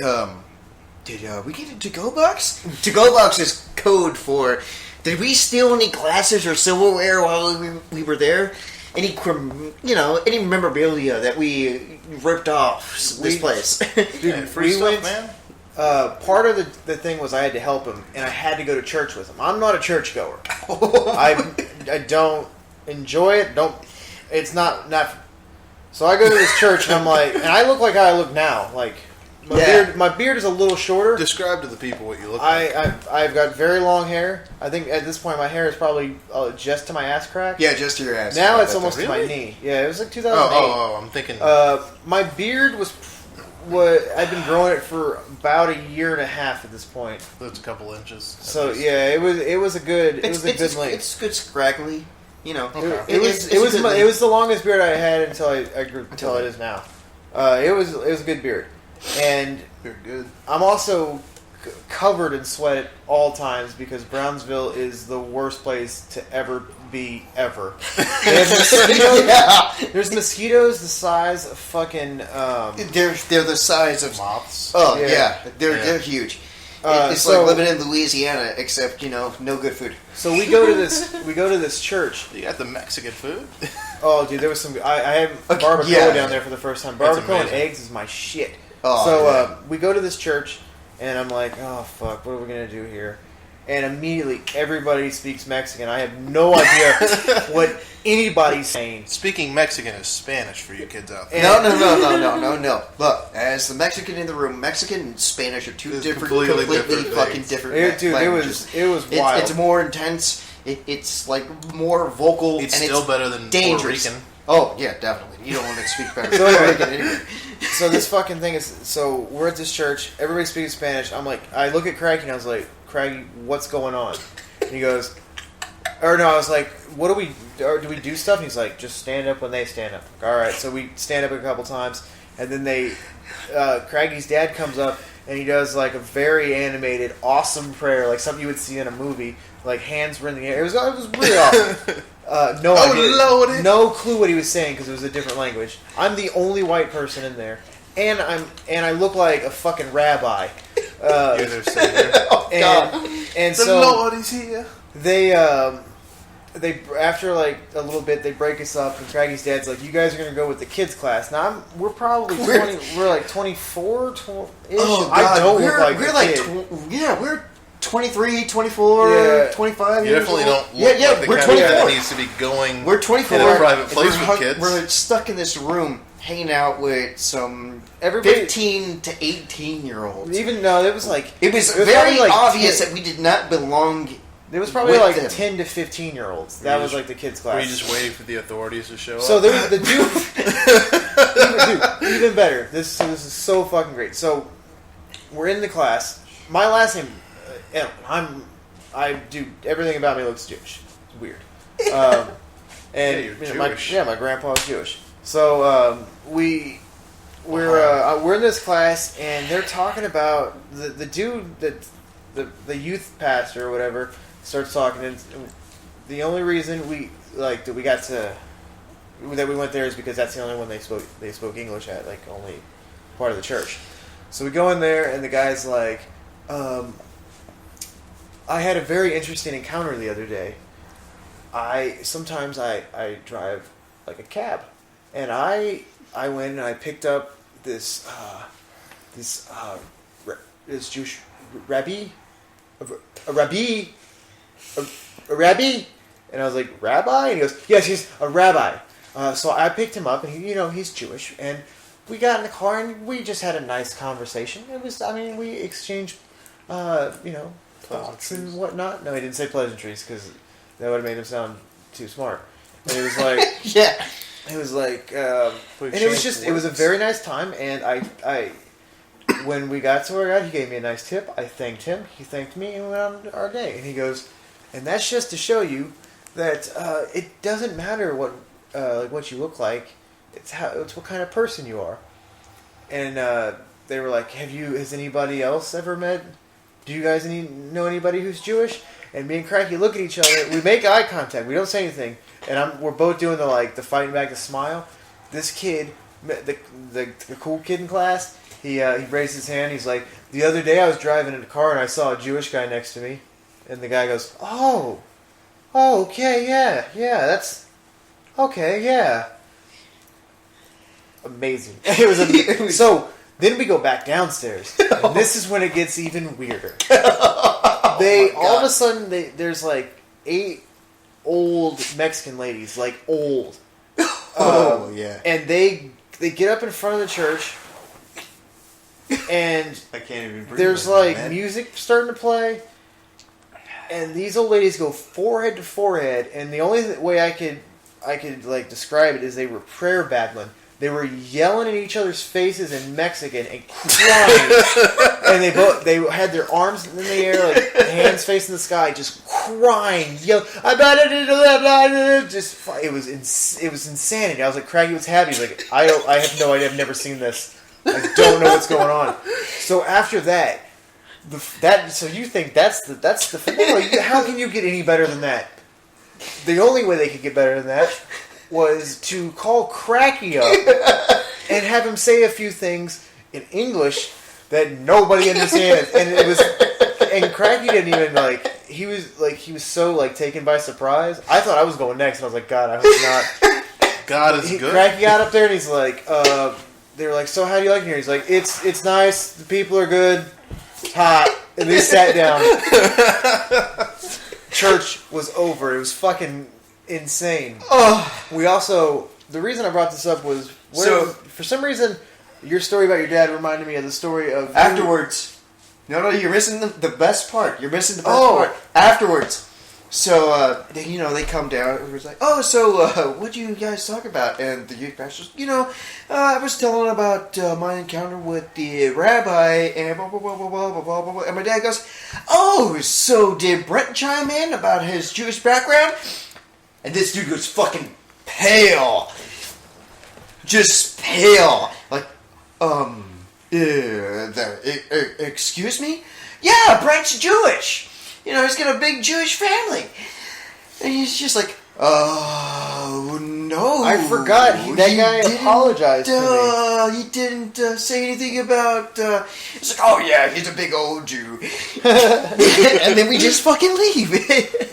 did we get a to-go box? To-go box is code for, did we steal any glasses or silverware while we were there? Any memorabilia that we ripped off this place? Dude, Free stuff, man. Part of the thing was I had to help him, and I had to go to church with him. I'm not a churchgoer. I don't enjoy it. It's not. So I go to this church, and I'm like, and I look like how I look now. Like my beard is a little shorter. Describe to the people what you look like. I've got very long hair. I think at this point my hair is probably just to my ass crack. Yeah, just to your ass. Now it's almost to my knee. Yeah, it was like 2008. Oh, I'm thinking. My beard was I've been growing it for about a year and a half at this point. That's a couple inches. So yeah, it was a good good length. It's good scraggly. Okay. It was the longest beard I had until I grew until it is now. It was a good beard, and You're good. I'm also covered in sweat at all times because Brownsville is the worst place to ever be ever. There's mosquitoes. There's mosquitoes the size of fucking. They're the size of Moths. Oh yeah, they're huge. It's so, like living in Louisiana, except no good food. So we go to this church. You got the Mexican food. Oh, dude, there was some. I had barbacoa down there for the first time. Barbacoa and eggs is my shit. Oh, so we go to this church, and I'm like, oh fuck, what are we gonna do here? And immediately everybody speaks Mexican. I have no idea what anybody's saying. Speaking Mexican is Spanish for you kids out there. No. Look, as the Mexican in the room, Mexican and Spanish are two completely fucking different Dude, languages. it was wild. It's more intense. It's like more vocal. It's and still it's better than dangerous. Puerto Rican. Oh yeah, definitely. You don't want to speak better. So Puerto Rican anyway. So this fucking thing is. So we're at this church. Everybody speaks Spanish. I'm like, I look at Cracky and I was like, Cracky, what's going on? And he goes, or no, I was like, what do we do stuff? And he's like, just stand up when they stand up. All right, so we stand up a couple times, and then Craggy's dad comes up and he does like a very animated, awesome prayer, like something you would see in a movie, like hands were in the air. It was really awesome. No clue what he was saying because it was a different language. I'm the only white person in there, and I look like a fucking rabbi. You're their savior. And the so Lord is here. They after like a little bit they break us up, and Craggy's dad's like, you guys are gonna go with the kids class. Now we're probably 20. We're like 24, 12-ish. Oh, God. I don't look like we're a like kid. we're 23, 24, 25 You years definitely old. don't look like the we're kind of guy 24. that needs to be going We're 24. in a private place we're with kids. We're stuck in this room hanging out with some Everybody- 15 to 18-year-olds. Even no, it was like It was probably very like obvious 10 that we did not belong. There was probably with like them. 10 to 15-year-olds. That was like the kids class. Were you just waiting for the authorities to show So up? there was the dude. Even better. This is so fucking great. So we're in the class. My last name, everything about me looks Jewish. It's weird. And you're Jewish. Jewish. My grandpa's Jewish. So we're in this class, and they're talking about the dude that the youth pastor or whatever starts talking. And the only reason we went there is because that's the only one they spoke English at, like only part of the church. So we go in there, and the guy's like, I had a very interesting encounter the other day. Sometimes I drive like a cab, and I went and I picked up this Jewish rabbi, a rabbi, and I was like, rabbi, and he goes, yes, he's a rabbi. So I picked him up, and he's Jewish, and we got in the car and we just had a nice conversation. We exchanged, thoughts and whatnot. No, he didn't say pleasantries because that would have made him sound too smart. And it was like, yeah. It was like, and it was a very nice time. And I when we got to where I got, he gave me a nice tip. I thanked him. He thanked me, and we went on our day. And he goes, and that's just to show you that it doesn't matter what you look like. It's what kind of person you are. And they were like, has anybody else ever met? Do you guys know anybody who's Jewish? And me and Cracky look at each other. We make eye contact. We don't say anything. And we're both doing the fighting back, the smile. This kid, the cool kid in class, he raised his hand. He's like, the other day I was driving in a car and I saw a Jewish guy next to me. And the guy goes, oh, okay, yeah, that's okay, yeah. Amazing. It was amazing. So then we go back downstairs, and this is when it gets even weirder. All of a sudden there's like 8 old Mexican ladies, like old. Yeah. And they get up in front of the church, and I can't even breathe. There's like music starting to play, and these old ladies go forehead to forehead, and the only way I could like describe it is they were prayer battling. They were yelling at each other's faces in Mexican and crying. And they had their arms in the air, like hands facing the sky, just crying, yelling. It was insanity. I was like, Cracky was happy. He's like, I have no idea. I've never seen this. I don't know what's going on. So after that, so you think that's the finale? How can you get any better than that? The only way they could get better than that was to call Cracky up and have him say a few things in English that nobody understands. And Cracky didn't even he was so taken by surprise. I thought I was going next, and I was like, God, I hope not. God is good. Cracky got up there and he's like, they were like, so how do you like it here? He's like, it's nice, the people are good, it's hot, and they sat down. Church was over. It was fucking insane. The reason I brought this up was for some reason your story about your dad reminded me of the story of afterwards. No, you're missing the best part. You're missing the best part. Afterwards. So they come down and was like, what do you guys talk about? And the youth pastor's, I was telling about my encounter with the rabbi and blah blah blah blah blah blah blah blah. And my dad goes, so did Brent chime in about his Jewish background? And this dude goes fucking pale. Just pale. Like, excuse me? Yeah, Brent's Jewish. He's got a big Jewish family. And he's just like, oh, no. I forgot. That guy apologized to me. He didn't say anything about... It's like, oh, yeah, he's a big old Jew. And then we just fucking leave.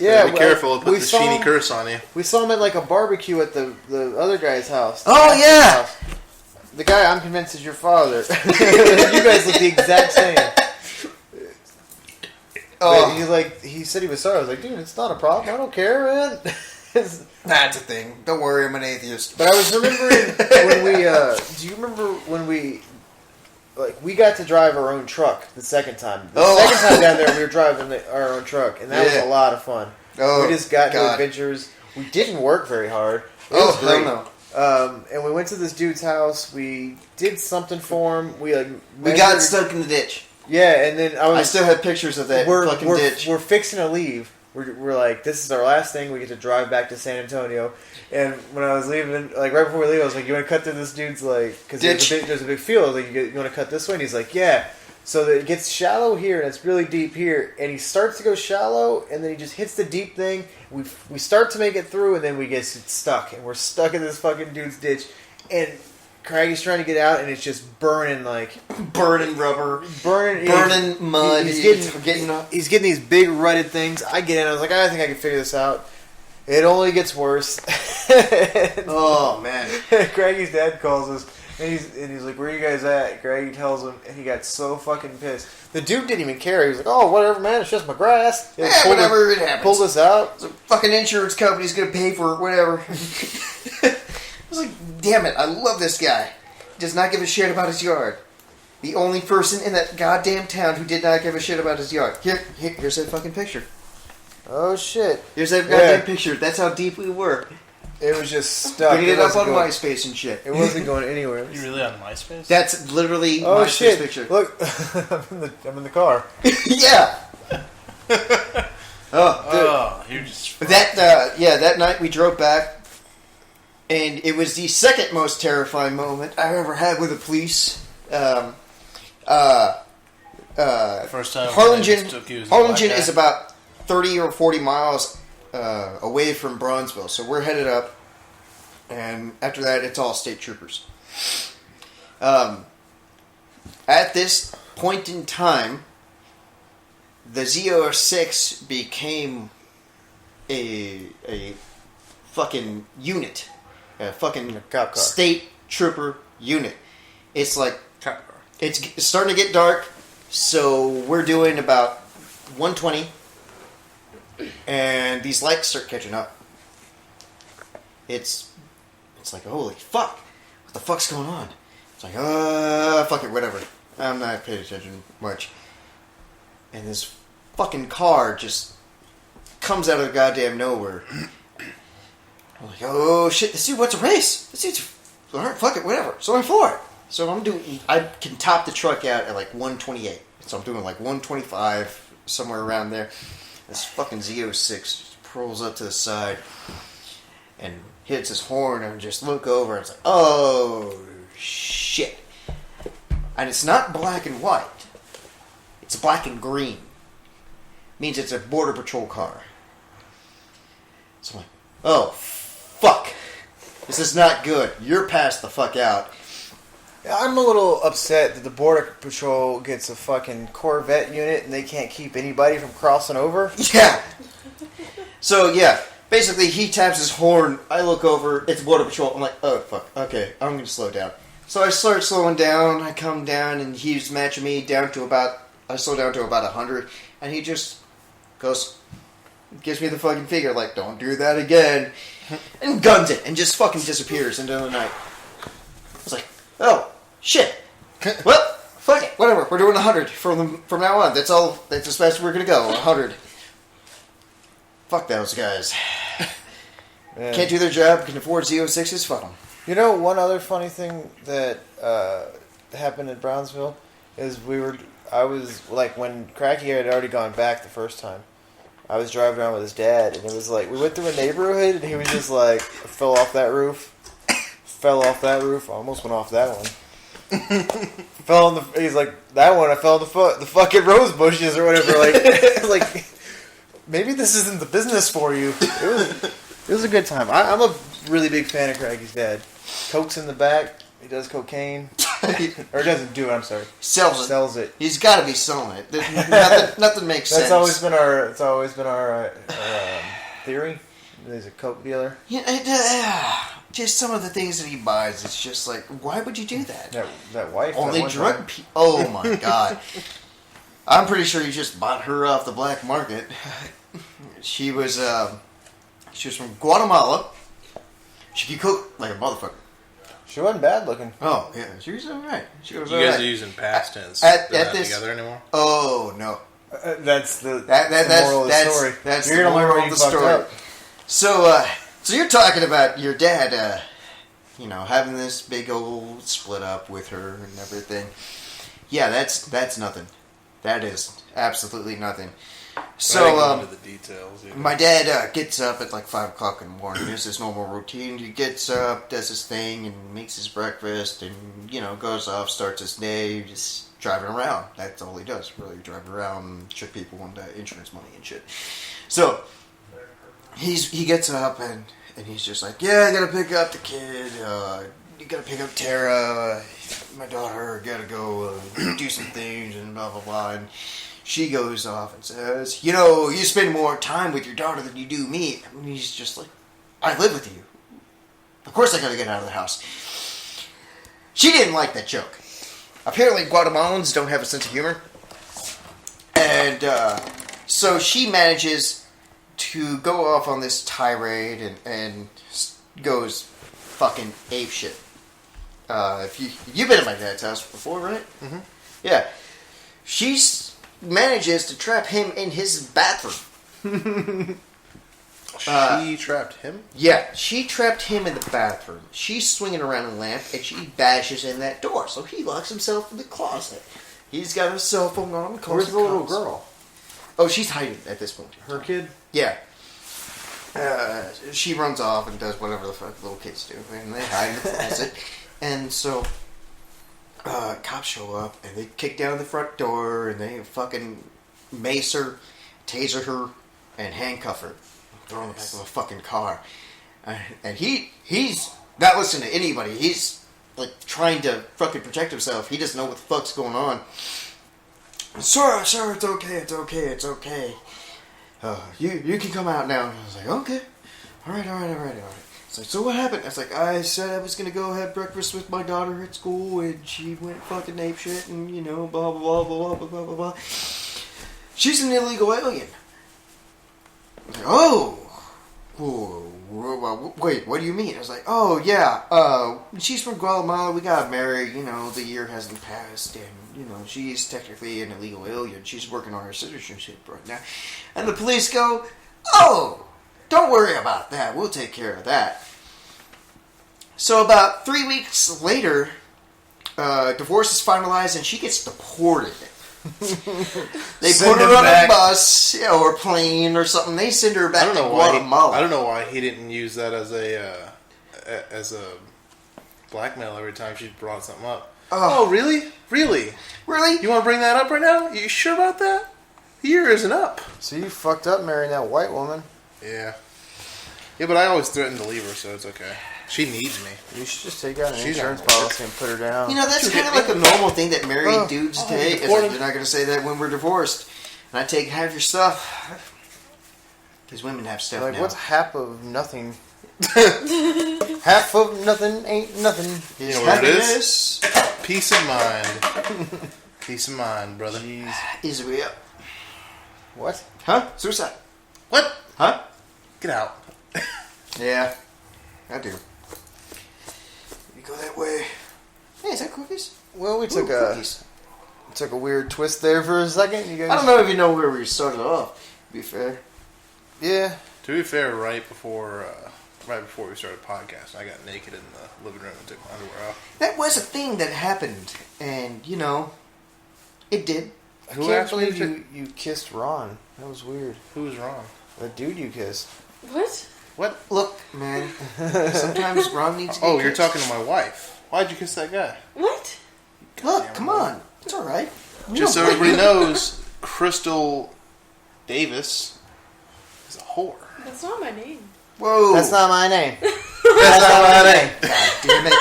Yeah, be careful. I'll put the Sheeny curse on you. We saw him at a barbecue at the other guy's house. Oh, yeah. The guy I'm convinced is your father. You guys look the exact same. He said he was sorry. I was like, dude, it's not a problem. I don't care, man. That's a thing. Don't worry, I'm an atheist. But I was remembering when we, do you remember when we got to drive our own truck the second time? The second time down there, we were driving our own truck, and that was a lot of fun. We just got into adventures. We didn't work very hard. It was great. No. And we went to this dude's house. We did something for him. We got stuck in the ditch. Yeah, and then I still have pictures of that fucking ditch. We're fixing to leave. We're like, this is our last thing. We get to drive back to San Antonio. And when I was leaving, like right before we leave, I was like, you want to cut through this dude's like, because there's a big field. I was like, you want to cut this way? And he's like, yeah. So that it gets shallow here and it's really deep here. And he starts to go shallow, and then he just hits the deep thing. We start to make it through, and then we get stuck, and we're stuck in this fucking dude's ditch. And Craggy's trying to get out, and it's just burning burning rubber, burning mud. He's getting these big rutted things. I get in. I was like, I think I can figure this out. It only gets worse. Oh man! Craggy's dad calls us, and he's like, "Where are you guys at?" Craggy tells him, and he got so fucking pissed. The dude didn't even care. He was like, "Oh, whatever, man. It's just my grass." Yeah, whatever. It happens. Pulled us out. The fucking insurance company's gonna pay for it. Whatever. I was like, damn it, I love this guy. He does not give a shit about his yard. The only person in that goddamn town who did not give a shit about his yard. Here's that fucking picture. Oh, shit. Here's that goddamn picture. That's how deep we were. It was just stuck. Putting it up on MySpace and shit. It wasn't going anywhere. You really on MySpace? That's literally MySpace shit. Picture. Look, I'm in the car. Yeah. You're just... That night we drove back, and it was the second most terrifying moment I ever had with the police. First time Harlingen is about 30 or 40 miles away from Bronzeville, so we're headed up, and after that it's all state troopers. At this point in time, the Z06 became a fucking unit, a fucking cop car. State trooper unit. It's like cop car. It's starting to get dark, so we're doing about 120, and these lights start catching up. It's like, holy fuck, what the fuck's going on? It's like, fuck it, whatever. I'm not paying attention much. And this fucking car just comes out of goddamn nowhere. I'm like, oh shit, this dude wants a race. This dude's, alright, fuck it, whatever. So I'm for it. So I can top the truck out at like 128. So I'm doing like 125, somewhere around there. This fucking Z06 just pulls up to the side and hits his horn, and just look over and it's like, oh shit. And it's not black and white. It's black and green. Means it's a border patrol car. So I'm like, oh fuck. This is not good. You're passed the fuck out. I'm a little upset that the Border Patrol gets a fucking Corvette unit and they can't keep anybody from crossing over. Yeah. So, yeah. Basically, he taps his horn. I look over. It's Border Patrol. I'm like, oh, fuck. Okay, I'm going to slow down. So I start slowing down. I come down, and he's matching me down to about... I slow down to about 100. And he just goes... Gives me the fucking figure, like, don't do that again. And guns it. And just fucking disappears into the night. I was like, oh, shit. Well, fuck it. Whatever. We're doing 100 from now on. That's all. That's as fast as we're going to go. 100. Fuck those guys. Yeah. Can't do their job, can afford Z06s, fuck them. You know, one other funny thing that happened in Brownsville is I was, like, when Cracky had already gone back the first time, I was driving around with his dad, and it was like, we went through a neighborhood, and he was just like, fell off that roof, almost went off that one. He's like, that one, I fell in the fucking rose bushes or whatever, like, maybe this isn't the business for you. It was a good time. I'm a really big fan of Cracky's dad. Coke's in the back. He does cocaine. Or doesn't do it, I'm sorry. Sells it. He's got to be selling it. Nothing makes sense. It's always been our theory. He's a coke dealer. Yeah, just some of the things that he buys, it's just like, why would you do that? That wife. Only drug people. Oh my god. I'm pretty sure he just bought her off the black market. She was from Guatemala. She could cook like a motherfucker. She wasn't bad looking. Oh yeah, she was alright. You guys are using past tense. They're not together anymore. Oh no. That's the moral of the story. That's the moral of the story. So you're talking about your dad, having this big old split up with her and everything. Yeah, that's nothing. That is absolutely nothing. So, into the details, my dad gets up at like 5 o'clock in the morning. It's his normal routine. He gets up, does his thing, and makes his breakfast, and, goes off, starts his day, just driving around. That's all he does, really, drive around, trick people on insurance money and shit. So, he gets up, and he's just like, yeah, I gotta pick up the kid, you gotta pick up Tara, my daughter, gotta go do some things, and blah, blah, blah, and she goes off and says, you spend more time with your daughter than you do me. And he's just like, I live with you. Of course I gotta get out of the house. She didn't like that joke. Apparently Guatemalans don't have a sense of humor. And so she manages to go off on this tirade and goes fucking apeshit. You've been at my dad's house before, right? Mm-hmm. Yeah. Manages to trap him in his bathroom. She trapped him? Yeah, she trapped him in the bathroom. She's swinging around a lamp, and she bashes in that door. So he locks himself in the closet. He's got his cell phone on. Where's the little girl? Oh, she's hiding at this point. Her kid? Yeah. She runs off and does whatever the fuck little kids do. And they hide in the closet. And so cops show up, and they kick down the front door, and they fucking mace her, taser her, and handcuff her. Throw her in the back of a fucking car. And he's not listening to anybody. He's, like, trying to fucking protect himself. He doesn't know what the fuck's going on. Sir, it's okay. You can come out now. And I was like, okay. All right. It's like, so what happened? I was like, I said I was going to go have breakfast with my daughter at school, and she went fucking apeshit, and, blah, blah, blah, blah, blah, blah, blah. She's an illegal alien. I was like, oh. Whoa, wait, what do you mean? I was like, oh, yeah, she's from Guatemala, we got married, the year hasn't passed, and, she's technically an illegal alien. She's working on her citizenship right now. And the police go, oh, don't worry about that. We'll take care of that. So about 3 weeks later, divorce is finalized and she gets deported. They put her on a bus or plane or something. They send her back to Guatemala. I don't know why he didn't use that as a blackmail every time she brought something up. Oh, really? Really? You want to bring that up right now? You sure about that? The year isn't up. So you fucked up marrying that white woman. Yeah, but I always threaten to leave her, so it's okay. She needs me. You should just take out an insurance policy and put her down. That's kind of like a normal thing that married dudes take. It's like, you're not going to say that when we're divorced. And I take half your stuff. Because women have stuff now. What's half of nothing? Half of nothing ain't nothing. You know what it is? Peace of mind. Peace of mind, brother. Jeez. Is real. What? Huh? Suicide. What? Huh? Get out. Yeah, I do. We go that way. Hey, is that cookies? Well, we took a weird twist there for a second. You guys... I don't know if you know where we started off. To be fair. Yeah. To be fair, right before we started podcasting, I got naked in the living room and took my underwear off. That was a thing that happened, and it did. I can't believe you kissed Ron. That was weird. Who was Ron? The dude you kissed. What? Look, man. Sometimes Ron needs to get you're talking to my wife. Why'd you kiss that guy? What? Look, come on. It's all right. Just so everybody knows, Crystal Davis is a whore. That's not my name. Whoa. That's not my name. That's not my name. God damn it.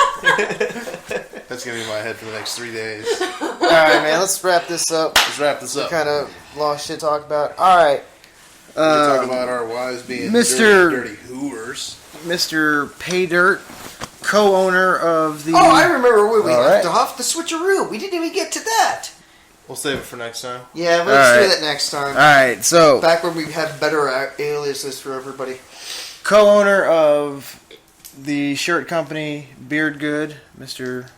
That's going to be in my head for the next 3 days. All right, man. Let's wrap this up. We kind of lost shit to talk about. All right. We talk about our wives being dirty hooers. Mr. Paydirt, co-owner of the... Oh, I remember where we left off. The switcheroo. We didn't even get to that. We'll save it for next time. Yeah, let's do that next time. All right, so... Back when we had better aliases for everybody. Co-owner of the shirt company Beard Good, Mr.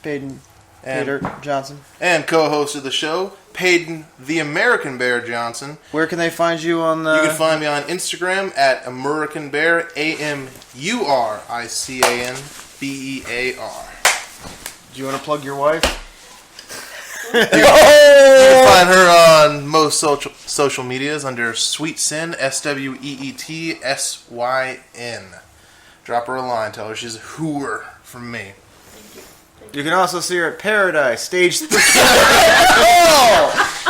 Paydirt Johnson. And co-host of the show, Payden the American Bear Johnson. Where can they find you on the... You can find me on Instagram at Amurican Bear, AMURICANBEAR. Do you want to plug your wife? You can find her on most social medias under Sweet Sin, SWEETSYN. Drop her a line. Tell her she's a hooer from me. You can also see her at Paradise, stage 3.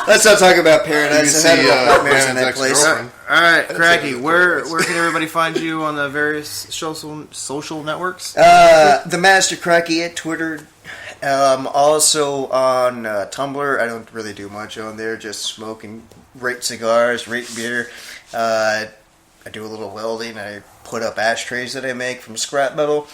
Let's not talk about Paradise. You can see in that place. All right, Cracky, where can everybody find you on the various social networks? The Master Cracky at Twitter. Also on Tumblr. I don't really do much on there. Just smoke and rate cigars, rate beer. I do a little welding. I put up ashtrays that I make from scrap metal.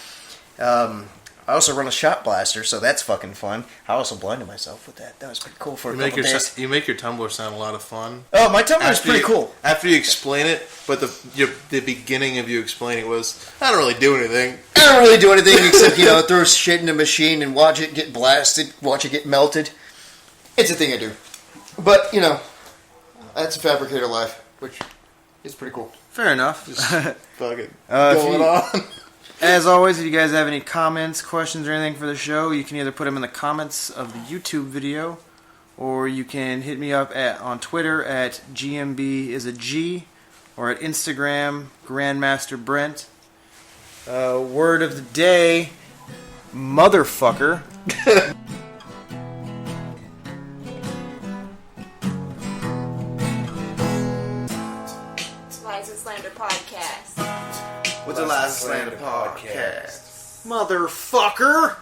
I also run a shot blaster, so that's fucking fun. I also blinded myself with that. That was pretty cool for a couple days. You make your Tumblr sound a lot of fun. Oh, my Tumblr is pretty cool. After you explain it, but the beginning of you explaining it was, I don't really do anything. I don't really do anything except, throw shit in a machine and watch it get blasted, watch it get melted. It's a thing I do. But, that's a fabricator life, which is pretty cool. Fair enough. Just fucking going on. As always, if you guys have any comments, questions, or anything for the show, you can either put them in the comments of the YouTube video, or you can hit me up on Twitter at GMBisAG, or at Instagram, Grandmaster Brent. Word of the day, motherfucker. Lies and Slander Podcast. What's a Lies and Slander Podcast? Motherfucker!